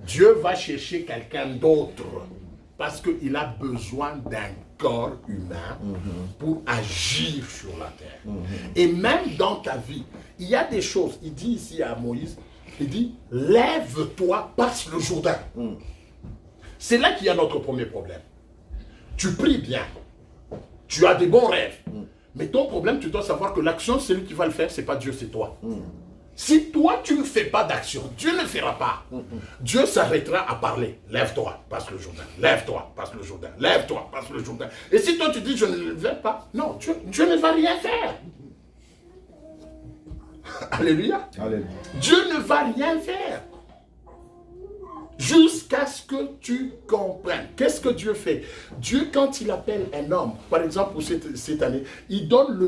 Dieu va chercher quelqu'un d'autre. Parce qu'il a besoin d'un corps humain pour agir sur la terre. Et même dans ta vie, il y a des choses. Il dit ici à Moïse, il dit, lève-toi, passe le Jourdain. C'est là qu'il y a notre premier problème. Tu pries bien, tu as des bons rêves, mais ton problème, tu dois savoir que l'action, c'est lui qui va le faire, c'est pas Dieu, c'est toi. Si toi, tu ne fais pas d'action, Dieu ne fera pas. Dieu s'arrêtera à parler. Lève-toi, passe le Jourdain. Lève-toi, passe le Jourdain. Lève-toi, passe le Jourdain. Et si toi, tu dis, je ne le vais pas, non, Dieu ne va rien faire. Alléluia. Alléluia. Dieu ne va rien faire. Jusqu'à ce que tu comprennes. Qu'est-ce que Dieu fait? Dieu, quand il appelle un homme, par exemple pour cette année, il donne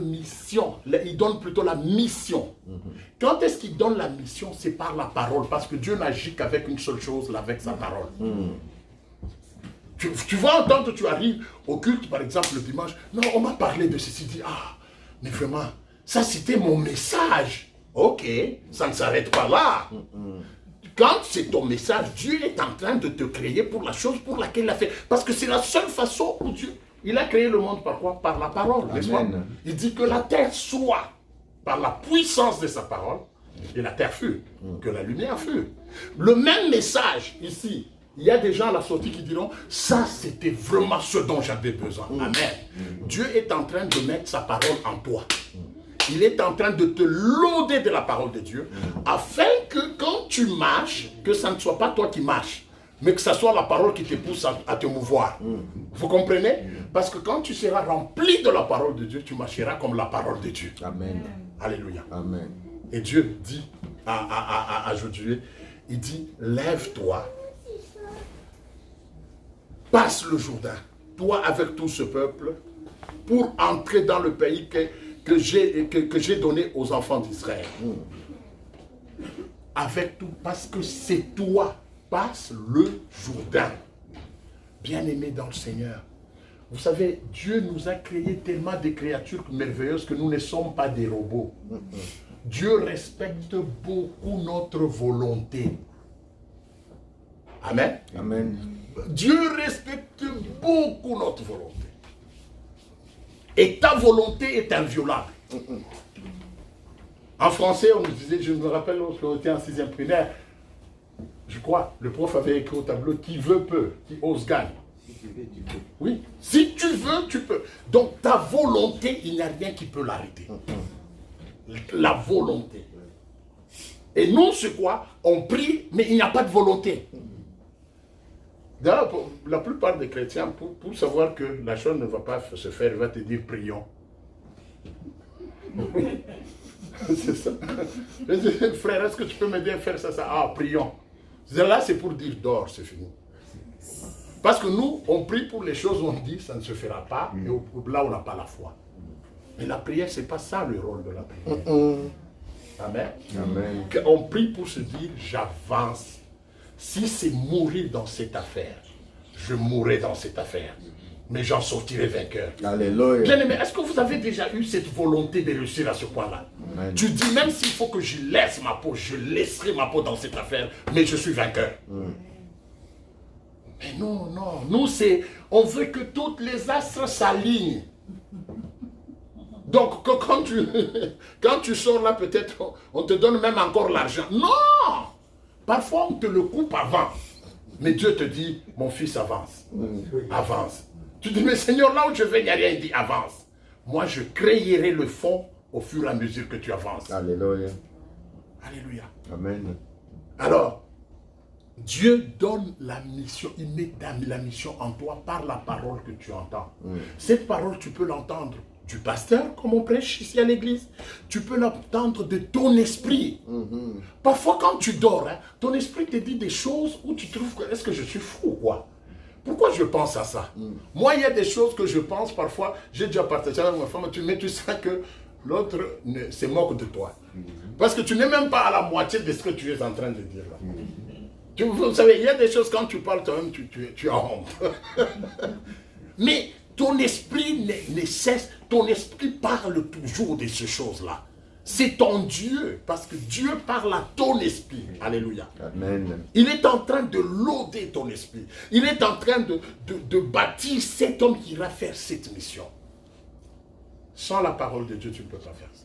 il donne plutôt la mission. Quand est-ce qu'il donne la mission? C'est par la parole, parce que Dieu n'agit qu'avec une seule chose, avec sa parole. Tu vas entendre, tu arrives au culte, par exemple, le dimanche, non, on m'a parlé de ceci, dit, ah, mais vraiment, ça c'était mon message. Ok, ça ne s'arrête pas là. Quand c'est ton message, Dieu est en train de te créer pour la chose pour laquelle il a fait. Parce que c'est la seule façon où Dieu, il a créé le monde par quoi? Par la parole, n'est-ce pas? Il dit que la terre soit, par la puissance de sa parole, et la terre fut, que la lumière fut. Le même message ici, il y a des gens à la sortie qui diront, ça c'était vraiment ce dont j'avais besoin. Amen. Dieu est en train de mettre sa parole en toi. Il est en train de te lauder de la parole de Dieu, afin que quand tu marches, que ça ne soit pas toi qui marches, mais que ce soit la parole qui te pousse à te mouvoir. Vous comprenez? Parce que quand tu seras rempli de la parole de Dieu, tu marcheras comme la parole de Dieu. Amen. Alléluia. Amen. Et Dieu dit à Josué, il dit, lève-toi, passe le Jourdain, toi avec tout ce peuple, pour entrer dans le pays que j'ai donné aux enfants d'Israël. Avec tout, parce que c'est toi, passe le Jourdain. Bien-aimé dans le Seigneur. Vous savez, Dieu nous a créé tellement de créatures merveilleuses que nous ne sommes pas des robots. Dieu respecte beaucoup notre volonté. Amen. Amen. Dieu respecte beaucoup notre volonté. Et ta volonté est inviolable. En français, on nous disait, je me rappelle lorsqu'on était en 6e primaire, je crois, le prof avait écrit au tableau, qui veut peut, qui ose gagne. Oui, si tu veux, tu peux. Donc ta volonté, il n'y a rien qui peut l'arrêter. La volonté. Et nous, c'est quoi? On prie, mais il n'y a pas de volonté. D'ailleurs, la plupart des chrétiens, pour savoir que la chose ne va pas se faire, il va te dire prions. C'est ça. Je dis, frère, est-ce que tu peux m'aider à faire ça? Ah, prions. Là, c'est pour dire dors, c'est fini. Parce que nous, on prie pour les choses où on dit ça ne se fera pas, et là, on n'a pas la foi. Mais la prière, ce n'est pas ça le rôle de la prière. Amen. Amen. On prie pour se dire, j'avance. Si c'est mourir dans cette affaire, je mourrai dans cette affaire. Mais j'en sortirai vainqueur. Alléluia. Bien-aimé, est-ce que vous avez déjà eu cette volonté de réussir à ce point-là? Tu dis, même s'il faut que je laisse ma peau, je laisserai ma peau dans cette affaire, mais je suis vainqueur. Mais non, non. Nous, on veut que toutes les astres s'alignent. Donc, quand tu sors là, peut-être, on te donne même encore l'argent. Non! Parfois, on te le coupe avant. Mais Dieu te dit, mon fils, avance. Avance. Tu dis, mais Seigneur, là où je vais, il n'y a rien. Il dit, avance. Moi, je créerai le fond au fur et à mesure que tu avances. Alléluia. Alléluia. Amen. Alors, Dieu donne la mission, il met la mission en toi par la parole que tu entends. Cette parole, tu peux l'entendre du pasteur, comme on prêche ici à l'église. Tu peux l'entendre de ton esprit. Parfois, quand tu dors, hein, ton esprit te dit des choses où tu trouves que est-ce que je suis fou ou quoi? Pourquoi je pense à ça? Moi, il y a des choses que je pense parfois, j'ai déjà partagé avec ma femme, mais tu sais que l'autre se moque de toi. Parce que tu n'es même pas à la moitié de ce que tu es en train de dire là. Vous savez, il y a des choses, quand tu parles toi-même, tu as honte. Mais ton esprit ne cesse, ton esprit parle toujours de ces choses-là. C'est ton Dieu, parce que Dieu parle à ton esprit. Alléluia. Amen. Il est en train de loader ton esprit. Il est en train de bâtir cet homme qui ira faire cette mission. Sans la parole de Dieu, tu ne peux pas faire ça.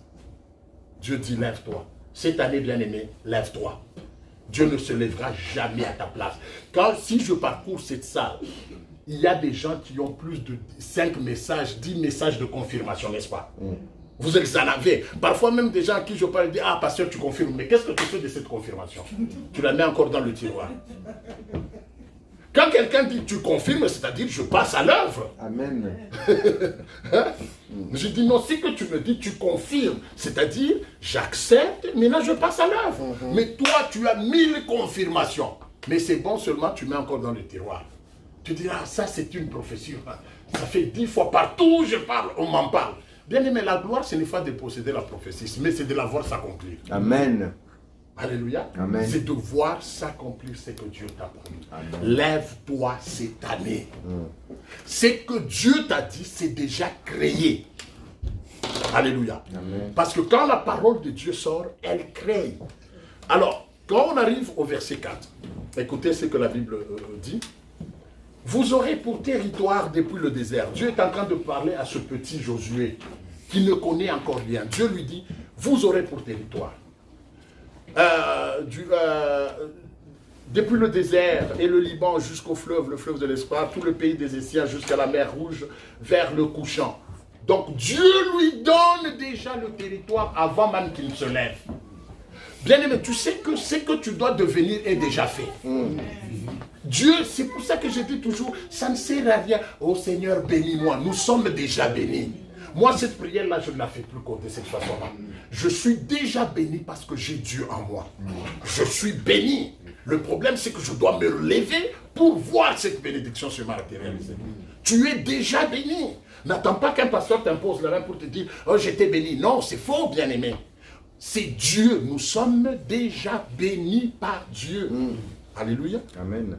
Dieu dit, lève-toi. Cette année, bien-aimé, lève-toi. Dieu ne se lèvera jamais à ta place. Si je parcours cette salle, il y a des gens qui ont plus de 5 messages, 10 messages de confirmation, n'est-ce pas? Vous en avez. Parfois même des gens à qui je parle disent, ah pasteur, tu confirmes. Mais qu'est-ce que tu fais de cette confirmation? Tu la mets encore dans le tiroir. Quand quelqu'un dit tu confirmes, c'est-à-dire je passe à l'œuvre. Amen. Je dis non, si que tu me dis tu confirmes, c'est-à-dire j'accepte, maintenant je passe à l'œuvre. Mais toi, tu as 1000 confirmations. Mais c'est bon seulement, tu mets encore dans le tiroir. Tu dis, ah ça c'est une prophétie. Ça fait 10 fois partout où je parle, on m'en parle. Bien aimé, la gloire, ce n'est pas de posséder la prophétie, mais c'est de la voir s'accomplir. Amen. Alléluia. Amen. C'est de voir s'accomplir ce que Dieu t'a promis. Lève-toi cette année. Ce que Dieu t'a dit, c'est déjà créé. Alléluia. Amen. Parce que quand la parole de Dieu sort, elle crée. Alors, quand on arrive au verset 4, écoutez ce que la Bible dit. Vous aurez pour territoire depuis le désert. Dieu est en train de parler à ce petit Josué qui ne connaît encore rien. Dieu lui dit, vous aurez pour territoire. Depuis le désert et le Liban jusqu'au fleuve, le fleuve de l'espoir, tout le pays des Essiens jusqu'à la mer Rouge, vers le couchant. Donc Dieu lui donne déjà le territoire avant même qu'il se lève. Bien-aimé, tu sais que ce que tu dois devenir est déjà fait. Dieu, c'est pour ça que je dis toujours, ça ne sert à rien. Oh Seigneur, bénis-moi. Nous sommes déjà bénis. Moi, cette prière-là, je ne la fais plus de cette façon-là. Je suis déjà béni parce que j'ai Dieu en moi. Je suis béni. Le problème, c'est que je dois me lever pour voir cette bénédiction se matérialiser. Tu es déjà béni. N'attends pas qu'un pasteur t'impose la main pour te dire, oh, j'étais béni. Non, c'est faux, bien-aimé. C'est Dieu. Nous sommes déjà bénis par Dieu. Alléluia. Amen.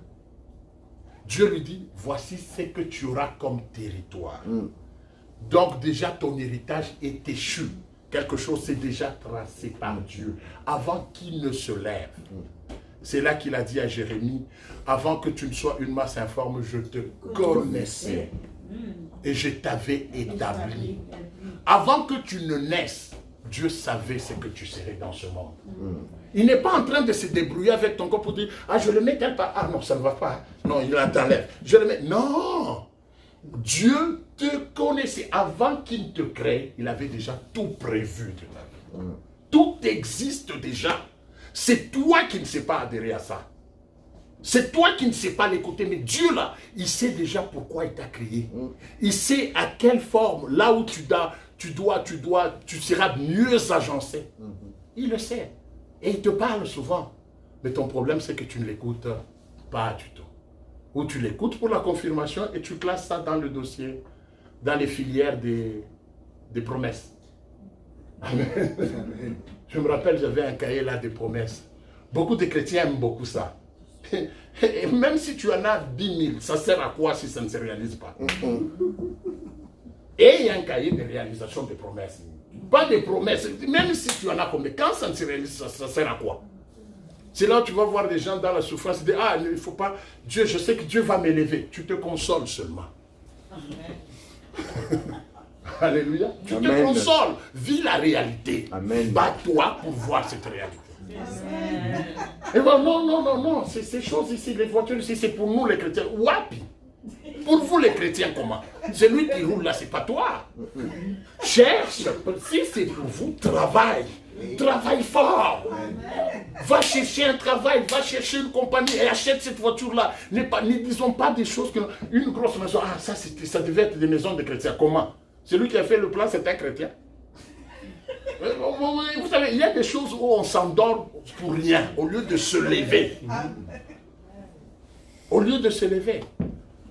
Dieu lui dit, voici ce que tu auras comme territoire. Donc déjà ton héritage est échu. Quelque chose s'est déjà tracé par Dieu avant qu'il ne se lève. C'est là qu'il a dit à Jérémie, avant que tu ne sois une masse informe, je te connaissais et je t'avais établi. Avant que tu ne naisses, Dieu savait ce que tu serais dans ce monde. Il n'est pas en train de se débrouiller avec ton corps pour dire, ah je le mets tel part, ah non ça ne va pas, non il t'enlève, je le mets, non. Dieu te connaissait, avant qu'il te crée, il avait déjà tout prévu de ta vie. Tout existe déjà. C'est toi qui ne sais pas adhérer à ça. C'est toi qui ne sais pas l'écouter, mais Dieu là, il sait déjà pourquoi il t'a créé. Il sait à quelle forme, là où tu seras mieux agencé. Il le sait. Et il te parle souvent. Mais ton problème, c'est que tu ne l'écoutes pas du tout. Ou tu l'écoutes pour la confirmation et tu classes ça dans le dossier, dans les filières des promesses. Amen. Je me rappelle, j'avais un cahier là des promesses. Beaucoup de chrétiens aiment beaucoup ça. Et même si tu en as 10 000, ça sert à quoi si ça ne se réalise pas? Et il y a un cahier de réalisation des promesses. Pas des promesses, même si tu en as combien, quand ça ne se réalise, ça sert à quoi? C'est là où tu vas voir des gens dans la souffrance et dire, ah, il ne faut pas, Dieu, je sais que Dieu va m'élever. Tu te consoles seulement. Alléluia. Tu te consoles, vis la réalité. Bats-toi pour voir cette réalité. Et bien, non, c'est ces choses ici, les voitures ici, c'est pour nous les chrétiens. Wapi. Pour vous les chrétiens, comment? Celui qui roule là, c'est pas toi. Cherche, si c'est pour vous, travaille. Travaille fort. Va chercher un travail, va chercher une compagnie et achète cette voiture-là. Ne disons pas des choses que... Une grosse maison, ah ça devait être des maisons de chrétiens. Comment? Celui qui a fait le plan, c'est un chrétien. Vous savez, il y a des choses où on s'endort pour rien, au lieu de se lever. Au lieu de se lever.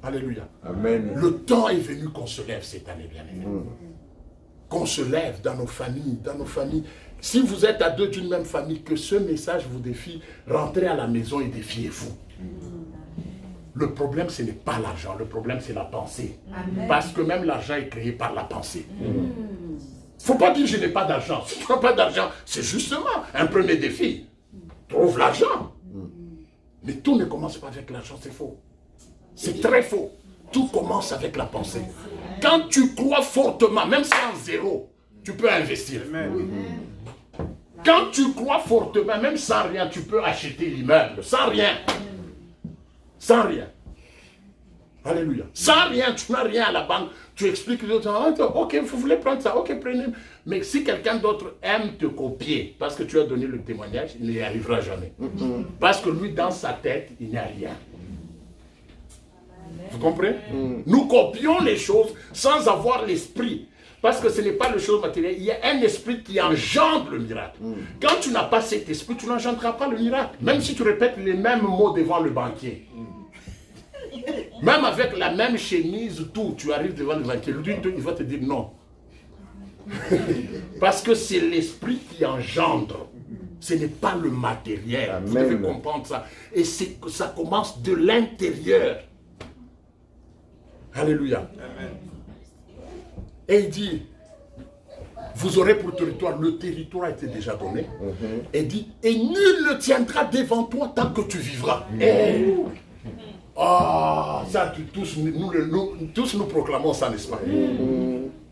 Alléluia. Amen. Le temps est venu qu'on se lève cette année, bien aimé. Qu'on se lève dans nos familles, Si vous êtes à deux d'une même famille, que ce message vous défie, rentrez à la maison et défiez-vous. Le problème, ce n'est pas l'argent, le problème, c'est la pensée. Amen. Parce que même l'argent est créé par la pensée. Il ne faut pas dire je n'ai pas d'argent. Si tu n'as pas d'argent, c'est justement un premier défi. Trouve l'argent. Mais tout ne commence pas avec l'argent, c'est faux. C'est très faux. Tout commence avec la pensée. Quand tu crois fortement, même sans zéro, tu peux investir. Quand tu crois fortement, même sans rien, tu peux acheter l'immeuble. Sans rien. Sans rien. Alléluia. Sans rien, tu n'as rien à la banque. Tu expliques aux autres, ok, vous voulez prendre ça, ok, prenez. Mais si quelqu'un d'autre aime te copier, parce que tu as donné le témoignage, il n'y arrivera jamais. Parce que lui, dans sa tête, il n'y a rien. Vous comprenez? Nous copions les choses sans avoir l'esprit. Parce que ce n'est pas le chose matérielle. Il y a un esprit qui engendre le miracle. Quand tu n'as pas cet esprit, tu n'engendreras pas le miracle. Même si tu répètes les mêmes mots devant le banquier. Même avec la même chemise, tout, tu arrives devant le banquier. Lui, il va te dire non. Parce que c'est l'esprit qui engendre. Ce n'est pas le matériel. Amen. Vous devez comprendre ça. Et ça commence de l'intérieur. Alléluia. Amen. Et il dit, vous aurez pour territoire, le territoire a été déjà donné. Et il dit, et nul ne tiendra devant toi tant que tu vivras. Ça, tous nous proclamons ça, n'est-ce pas?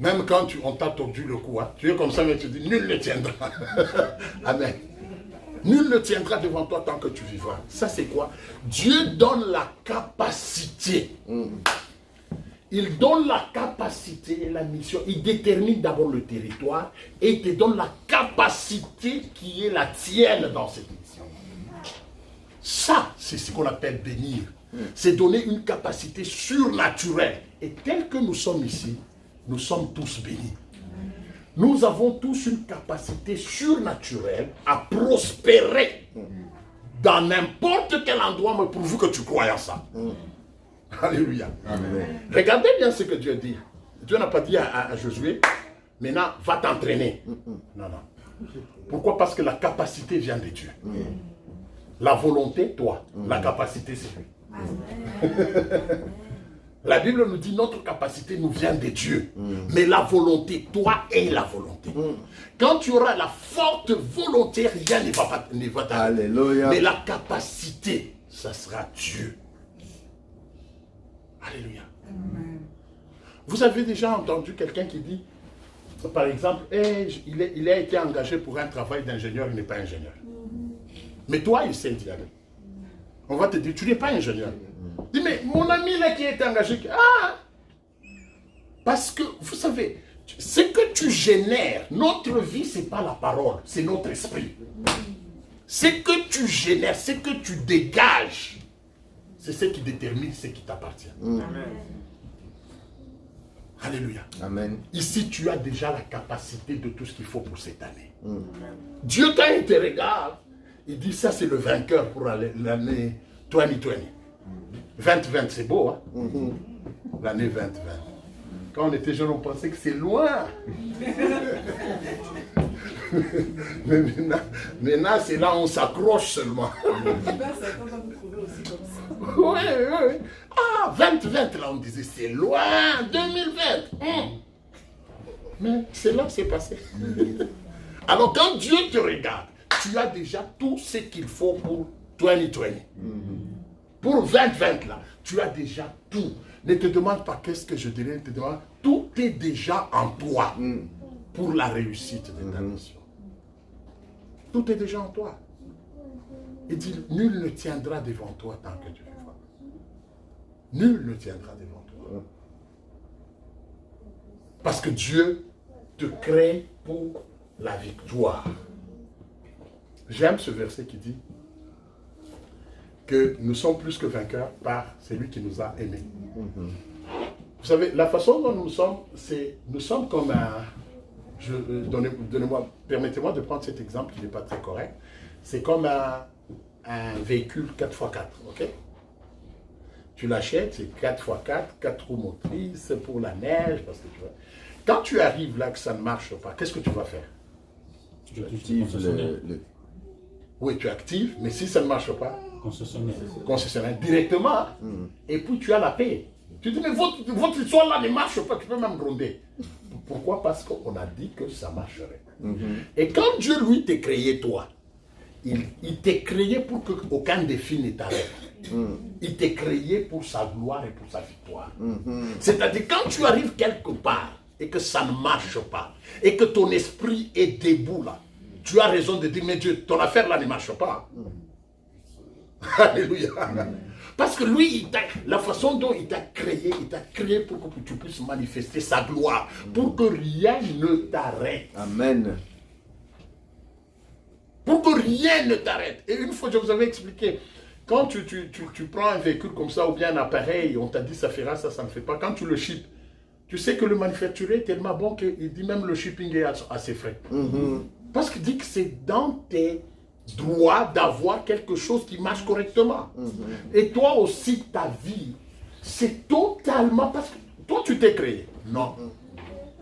Même quand on t'a tordu le cou, hein, tu es comme ça, mais tu dis, nul ne tiendra. Amen. Nul ne tiendra devant toi tant que tu vivras. Ça, c'est quoi? Dieu donne la capacité. Il donne la capacité et la mission. Il détermine d'abord le territoire et il te donne la capacité qui est la tienne dans cette mission. Ça, c'est ce qu'on appelle bénir. C'est donner une capacité surnaturelle. Et tel que nous sommes ici, nous sommes tous bénis. Nous avons tous une capacité surnaturelle à prospérer dans n'importe quel endroit, mais pourvu que tu crois en ça. Alléluia. Amen. Regardez bien ce que Dieu dit. Dieu n'a pas dit à Josué, maintenant va t'entraîner. Non, non. Pourquoi? Parce que la capacité vient de Dieu. La volonté, toi. La capacité, c'est lui. La Bible nous dit notre capacité nous vient de Dieu. Mais la volonté, toi et la volonté. Quand tu auras la forte volonté, rien ne va t'arriver. Alléluia. Mais la capacité, ça sera Dieu. Alléluia. Vous avez déjà entendu quelqu'un qui dit, par exemple, il a été engagé pour un travail d'ingénieur, il n'est pas ingénieur. Mais toi, il sait d'y aller. On va te dire, tu n'es pas ingénieur. Dis, mais mon ami là qui est engagé, parce que, vous savez, ce que tu génères, notre vie, ce n'est pas la parole, c'est notre esprit. Ce que tu génères, ce que tu dégages, c'est ce qui détermine ce qui t'appartient. Amen. Alléluia. Amen. Ici, tu as déjà la capacité de tout ce qu'il faut pour cette année. Dieu, quand il te regarde, il dit ça, c'est le vainqueur pour l'année 2020. 2020, c'est beau, hein? L'année 2020. Quand on était jeune, on pensait que c'est loin. Mais maintenant c'est là où on s'accroche seulement. Oui. Ah, 2020, là, on disait c'est loin, 2020. Mais c'est là que c'est passé. Alors, quand Dieu te regarde, tu as déjà tout ce qu'il faut pour 2020. Pour 2020, là, tu as déjà tout. Ne te demande pas qu'est-ce que je dirais, ne te demande. Tout est déjà en toi pour la réussite de ta mission. Tout est déjà en toi. Il dit, nul ne tiendra devant toi tant que tu vivras. Nul ne tiendra devant toi. Parce que Dieu te crée pour la victoire. J'aime ce verset qui dit que nous sommes plus que vainqueurs par celui qui nous a aimés. Vous savez, la façon dont nous sommes, nous sommes comme un... Permettez-moi de prendre cet exemple qui n'est pas très correct. C'est comme un véhicule 4x4, ok? Tu l'achètes, c'est 4x4, 4 roues motrices, c'est pour la neige, parce que tu vois. Quand tu arrives là que ça ne marche pas, qu'est-ce que tu vas faire? Tu actives le... Oui, tu actives, mais si ça ne marche pas, Concessionnaire. directement, hein. Et puis tu as la paix. Tu dis, mais votre histoire là ne marche pas, tu peux même gronder. Pourquoi? Parce qu'on a dit que ça marcherait. Et quand Dieu, lui, t'a créé, toi, il t'a créé pour qu'aucun défi ne t'arrête. Il t'a créé pour sa gloire et pour sa victoire. C'est-à-dire, quand tu arrives quelque part et que ça ne marche pas, et que ton esprit est debout là, tu as raison de dire, mais Dieu, ton affaire là ne marche pas. Alléluia. Parce que lui, la façon dont il t'a créé pour que tu puisses manifester sa gloire, pour que rien ne t'arrête. Amen. Pour que rien ne t'arrête. Et une fois, je vous avais expliqué, quand tu prends un véhicule comme ça, ou bien un appareil, on t'a dit ça fera ça, ça ne fait pas. Quand tu le ships, tu sais que le manufacturier est tellement bon qu'il dit même le shipping est à ses frais. Parce qu'il dit que c'est dans tes droits d'avoir quelque chose qui marche correctement. Et toi aussi, ta vie, c'est totalement... Parce que toi, tu t'es créé. Non.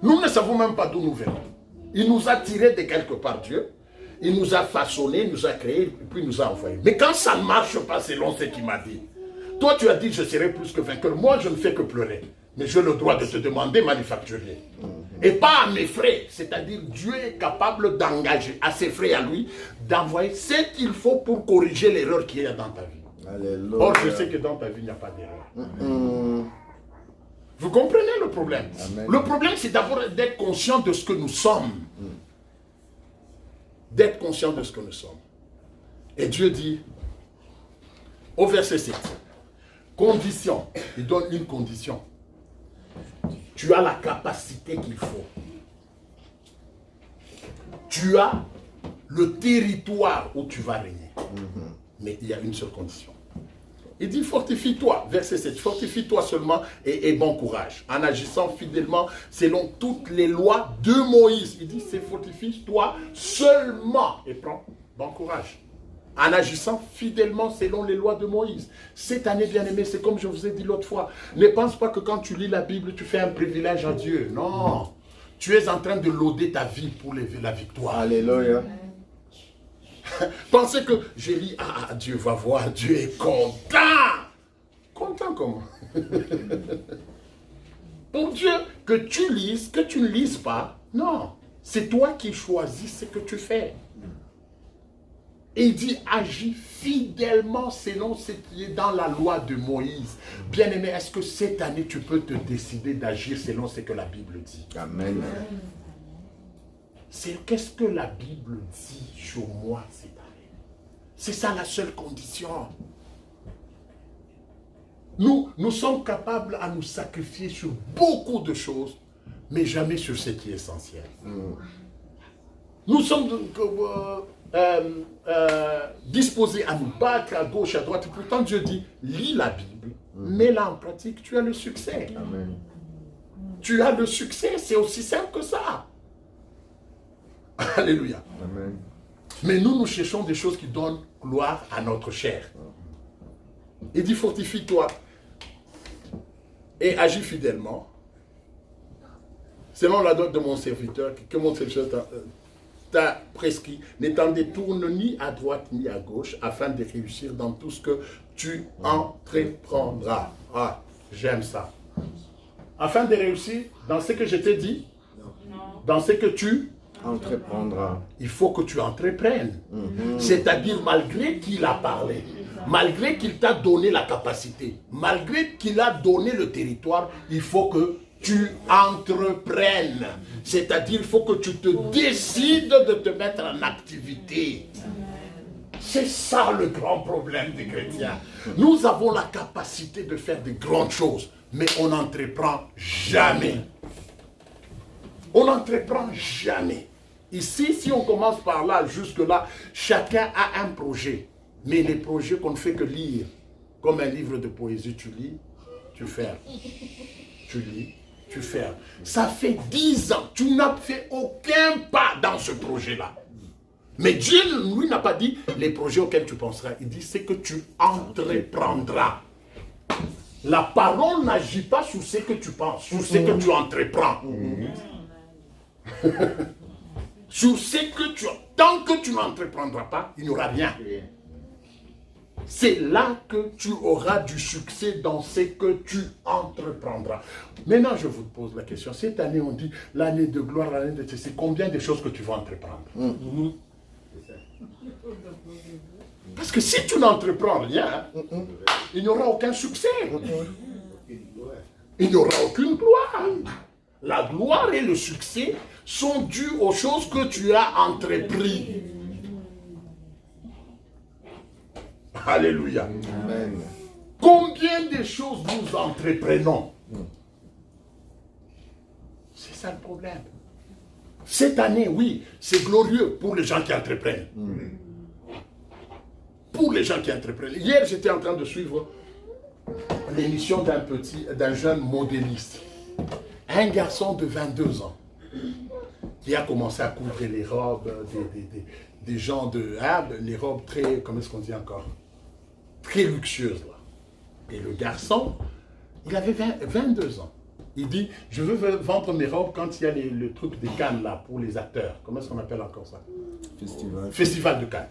Nous ne savons même pas d'où nous venons. Il nous a tirés de quelque part, Dieu. Il nous a façonné, il nous a créé, et puis il nous a envoyés. Mais quand ça ne marche pas selon ce qu'il m'a dit, toi tu as dit je serai plus que vainqueur. Moi je ne fais que pleurer. Mais j'ai le droit de te demander, manufacturier. Et pas à mes frais. C'est-à-dire Dieu est capable d'engager à ses frais à lui, d'envoyer ce qu'il faut pour corriger l'erreur qu'il y a dans ta vie. Alléluia. Or je sais que dans ta vie il n'y a pas d'erreur. Vous comprenez le problème? Amen. Le problème c'est d'abord d'être conscient de ce que nous sommes. D'être conscient de ce que nous sommes. Et Dieu dit, au verset 7, condition, il donne une condition. Tu as la capacité qu'il faut. Tu as le territoire où tu vas régner. Mais il y a une seule condition. Il dit, fortifie-toi, verset 7, fortifie-toi seulement et bon courage, en agissant fidèlement selon toutes les lois de Moïse. Il dit, c'est fortifie-toi seulement et prends bon courage, en agissant fidèlement selon les lois de Moïse. Cette année, bien-aimé, c'est comme je vous ai dit l'autre fois, ne pense pas que quand tu lis la Bible, tu fais un privilège à Dieu. Non, tu es en train de lauder ta vie pour la victoire. Alléluia. Pensez que je lis, Dieu va voir, Dieu est content. Content comment? Pour Dieu, que tu lises, que tu ne lises pas, non. C'est toi qui choisis ce que tu fais. Et il dit, agis fidèlement selon ce qui est dans la loi de Moïse. Bien-aimé, est-ce que cette année, tu peux te décider d'agir selon ce que la Bible dit? Amen. C'est qu'est-ce que la Bible dit sur moi cette année. C'est ça la seule condition. Nous sommes capables à nous sacrifier sur beaucoup de choses, mais jamais sur ce qui est essentiel. Nous sommes disposés à nous battre à gauche, à droite. Pourtant Dieu dit, lis la Bible, mets-la en pratique, tu as le succès. Amen. Tu as le succès, c'est aussi simple que ça. Alléluia. Amen. Mais nous cherchons des choses qui donnent gloire à notre chair. Il dit, fortifie-toi et agis fidèlement, selon la note de mon serviteur, que mon serviteur t'a prescrit. Ne t'en détourne ni à droite ni à gauche, afin de réussir dans tout ce que tu entreprendras. Ah, j'aime ça. Afin de réussir dans ce que je t'ai dit, dans ce que tu Entreprendra. il faut que tu entreprennes. C'est-à-dire, malgré qu'il a parlé, malgré qu'il t'a donné la capacité, malgré qu'il a donné le territoire, il faut que tu entreprennes. C'est-à-dire, il faut que tu te décides de te mettre en activité. C'est ça le grand problème des chrétiens. Nous avons la capacité de faire de grandes choses, mais on n'entreprend jamais. On n'entreprend jamais. Ici, si on commence par là, jusque-là, chacun a un projet. Mais les projets qu'on ne fait que lire, comme un livre de poésie, tu lis, tu fermes. Tu lis, tu fermes. Ça fait 10 ans, tu n'as fait aucun pas dans ce projet-là. Mais Dieu, lui, n'a pas dit les projets auxquels tu penseras. Il dit c'est que tu entreprendras. La parole n'agit pas sur ce que tu penses, sur ce que tu entreprends. Sur ce que tu... Tant que tu n'entreprendras pas, il n'y aura rien. C'est là que tu auras du succès dans ce que tu entreprendras. Maintenant, je vous pose la question. Cette année, on dit l'année de gloire, l'année de... C'est combien de choses que tu vas entreprendre? Parce que si tu n'entreprends rien, il n'y aura aucun succès. Il n'y aura aucune gloire. La gloire et le succès sont dus aux choses que tu as entreprises. Alléluia. Amen. Combien de choses nous entreprenons? C'est ça le problème. Cette année, oui, c'est glorieux pour les gens qui entreprennent. Pour les gens qui entreprennent. Hier, j'étais en train de suivre l'émission d'un jeune modéliste. Un garçon de 22 ans qui a commencé à couvrir les robes des gens de... les robes très... Comment est-ce qu'on dit encore? Très luxueuses, là. Et le garçon, il avait 22 ans. Il dit, je veux vendre mes robes quand il y a le truc des Cannes, là, pour les acteurs. Comment est-ce qu'on appelle encore ça? Festival. Festival de Cannes.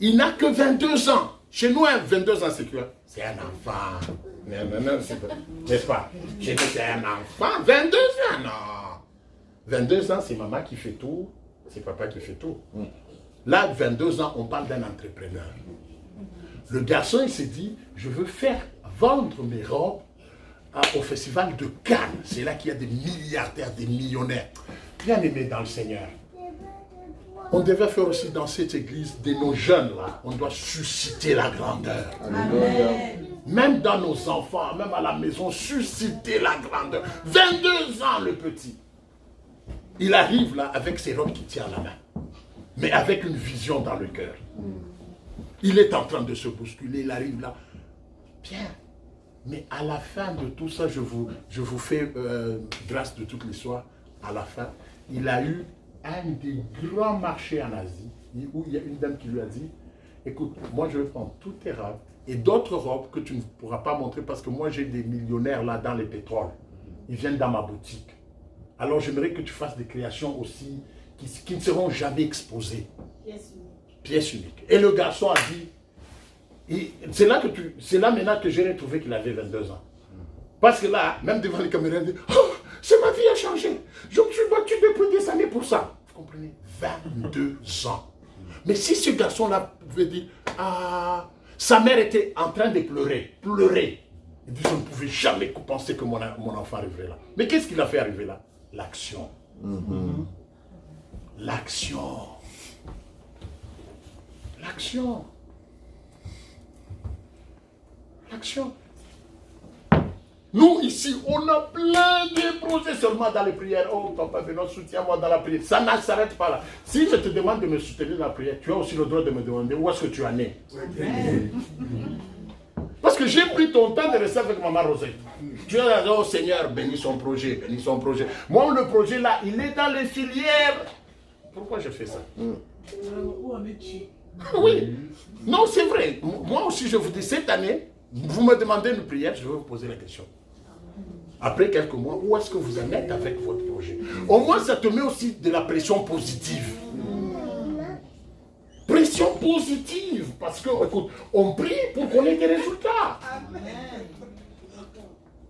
Il n'a que 22 ans. Chez nous, 22 ans, c'est quoi? C'est un enfant. N'est-ce pas? C'est un enfant. 22 ans, non. 22 ans, c'est maman qui fait tout. C'est papa qui fait tout. Là, 22 ans, on parle d'un entrepreneur. Le garçon, il s'est dit, je veux faire vendre mes robes au festival de Cannes. C'est là qu'il y a des milliardaires, des millionnaires. Bien aimés dans le Seigneur. On devait faire aussi dans cette église de nos jeunes là. On doit susciter la grandeur. Amen. Même dans nos enfants, même à la maison, susciter la grandeur. 22 ans le petit. Il arrive là avec ses robes qui tient la main. Mais avec une vision dans le cœur. Il est en train de se bousculer, il arrive là. Bien. Mais à la fin de tout ça, je vous fais grâce de toute l'histoire. À la fin, il a eu un des grands marchés en Asie, où il y a une dame qui lui a dit, écoute, moi je vais prendre toutes tes robes et d'autres robes que tu ne pourras pas montrer parce que moi j'ai des millionnaires là dans les pétroles. Ils viennent dans ma boutique. Alors j'aimerais que tu fasses des créations aussi qui ne seront jamais exposées. Pièces uniques. Et le garçon a dit, c'est là maintenant que j'ai retrouvé qu'il avait 22 ans. Parce que là, même devant les caméras, il dit, oh, ma vie a changé. Je me suis battu depuis des années pour ça. Vous comprenez? 22 ans. Mais si ce garçon-là pouvait dire, sa mère était en train de pleurer. Il dit, je ne pouvais jamais penser que mon enfant arriverait là. Mais qu'est-ce qu'il a fait arriver là? L'action. L'action. L'action. L'action. Nous, ici, on a plein de projets seulement dans les prières. Oh, papa Benoît, soutiens-moi dans la prière. Ça ne s'arrête pas là. Si je te demande de me soutenir dans la prière, tu as aussi le droit de me demander où est-ce que tu en es. Parce que j'ai pris ton temps de rester avec Maman Rosette. Tu as dit, oh Seigneur, bénis son projet, bénis son projet. Moi, le projet là, il est dans les filières. Pourquoi je fais ça? Où en es-tu? Oui. Non, c'est vrai. Moi aussi, je vous dis, cette année, vous me demandez une prière, je vais vous poser la question. Après quelques mois, où est-ce que vous en êtes avec votre projet? Au moins, ça te met aussi de la pression positive. Pression positive. Parce que, écoute, on prie pour qu'on ait des résultats.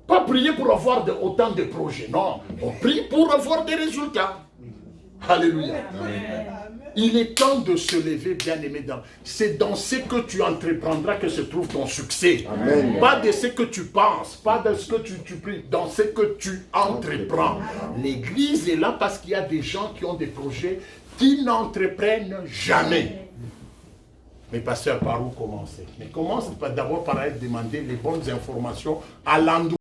Pas prier pour avoir autant de projets. Non, on prie pour avoir des résultats. Alléluia. Il est temps de se lever, bien-aimé. C'est dans ce que tu entreprendras que se trouve ton succès. Amen. Pas de ce que tu penses, pas de ce que tu pries, dans ce que tu entreprends. L'église est là parce qu'il y a des gens qui ont des projets qui n'entreprennent jamais. Mais pasteur, par où commencer? Mais commence d'abord par aller demander les bonnes informations à l'endroit.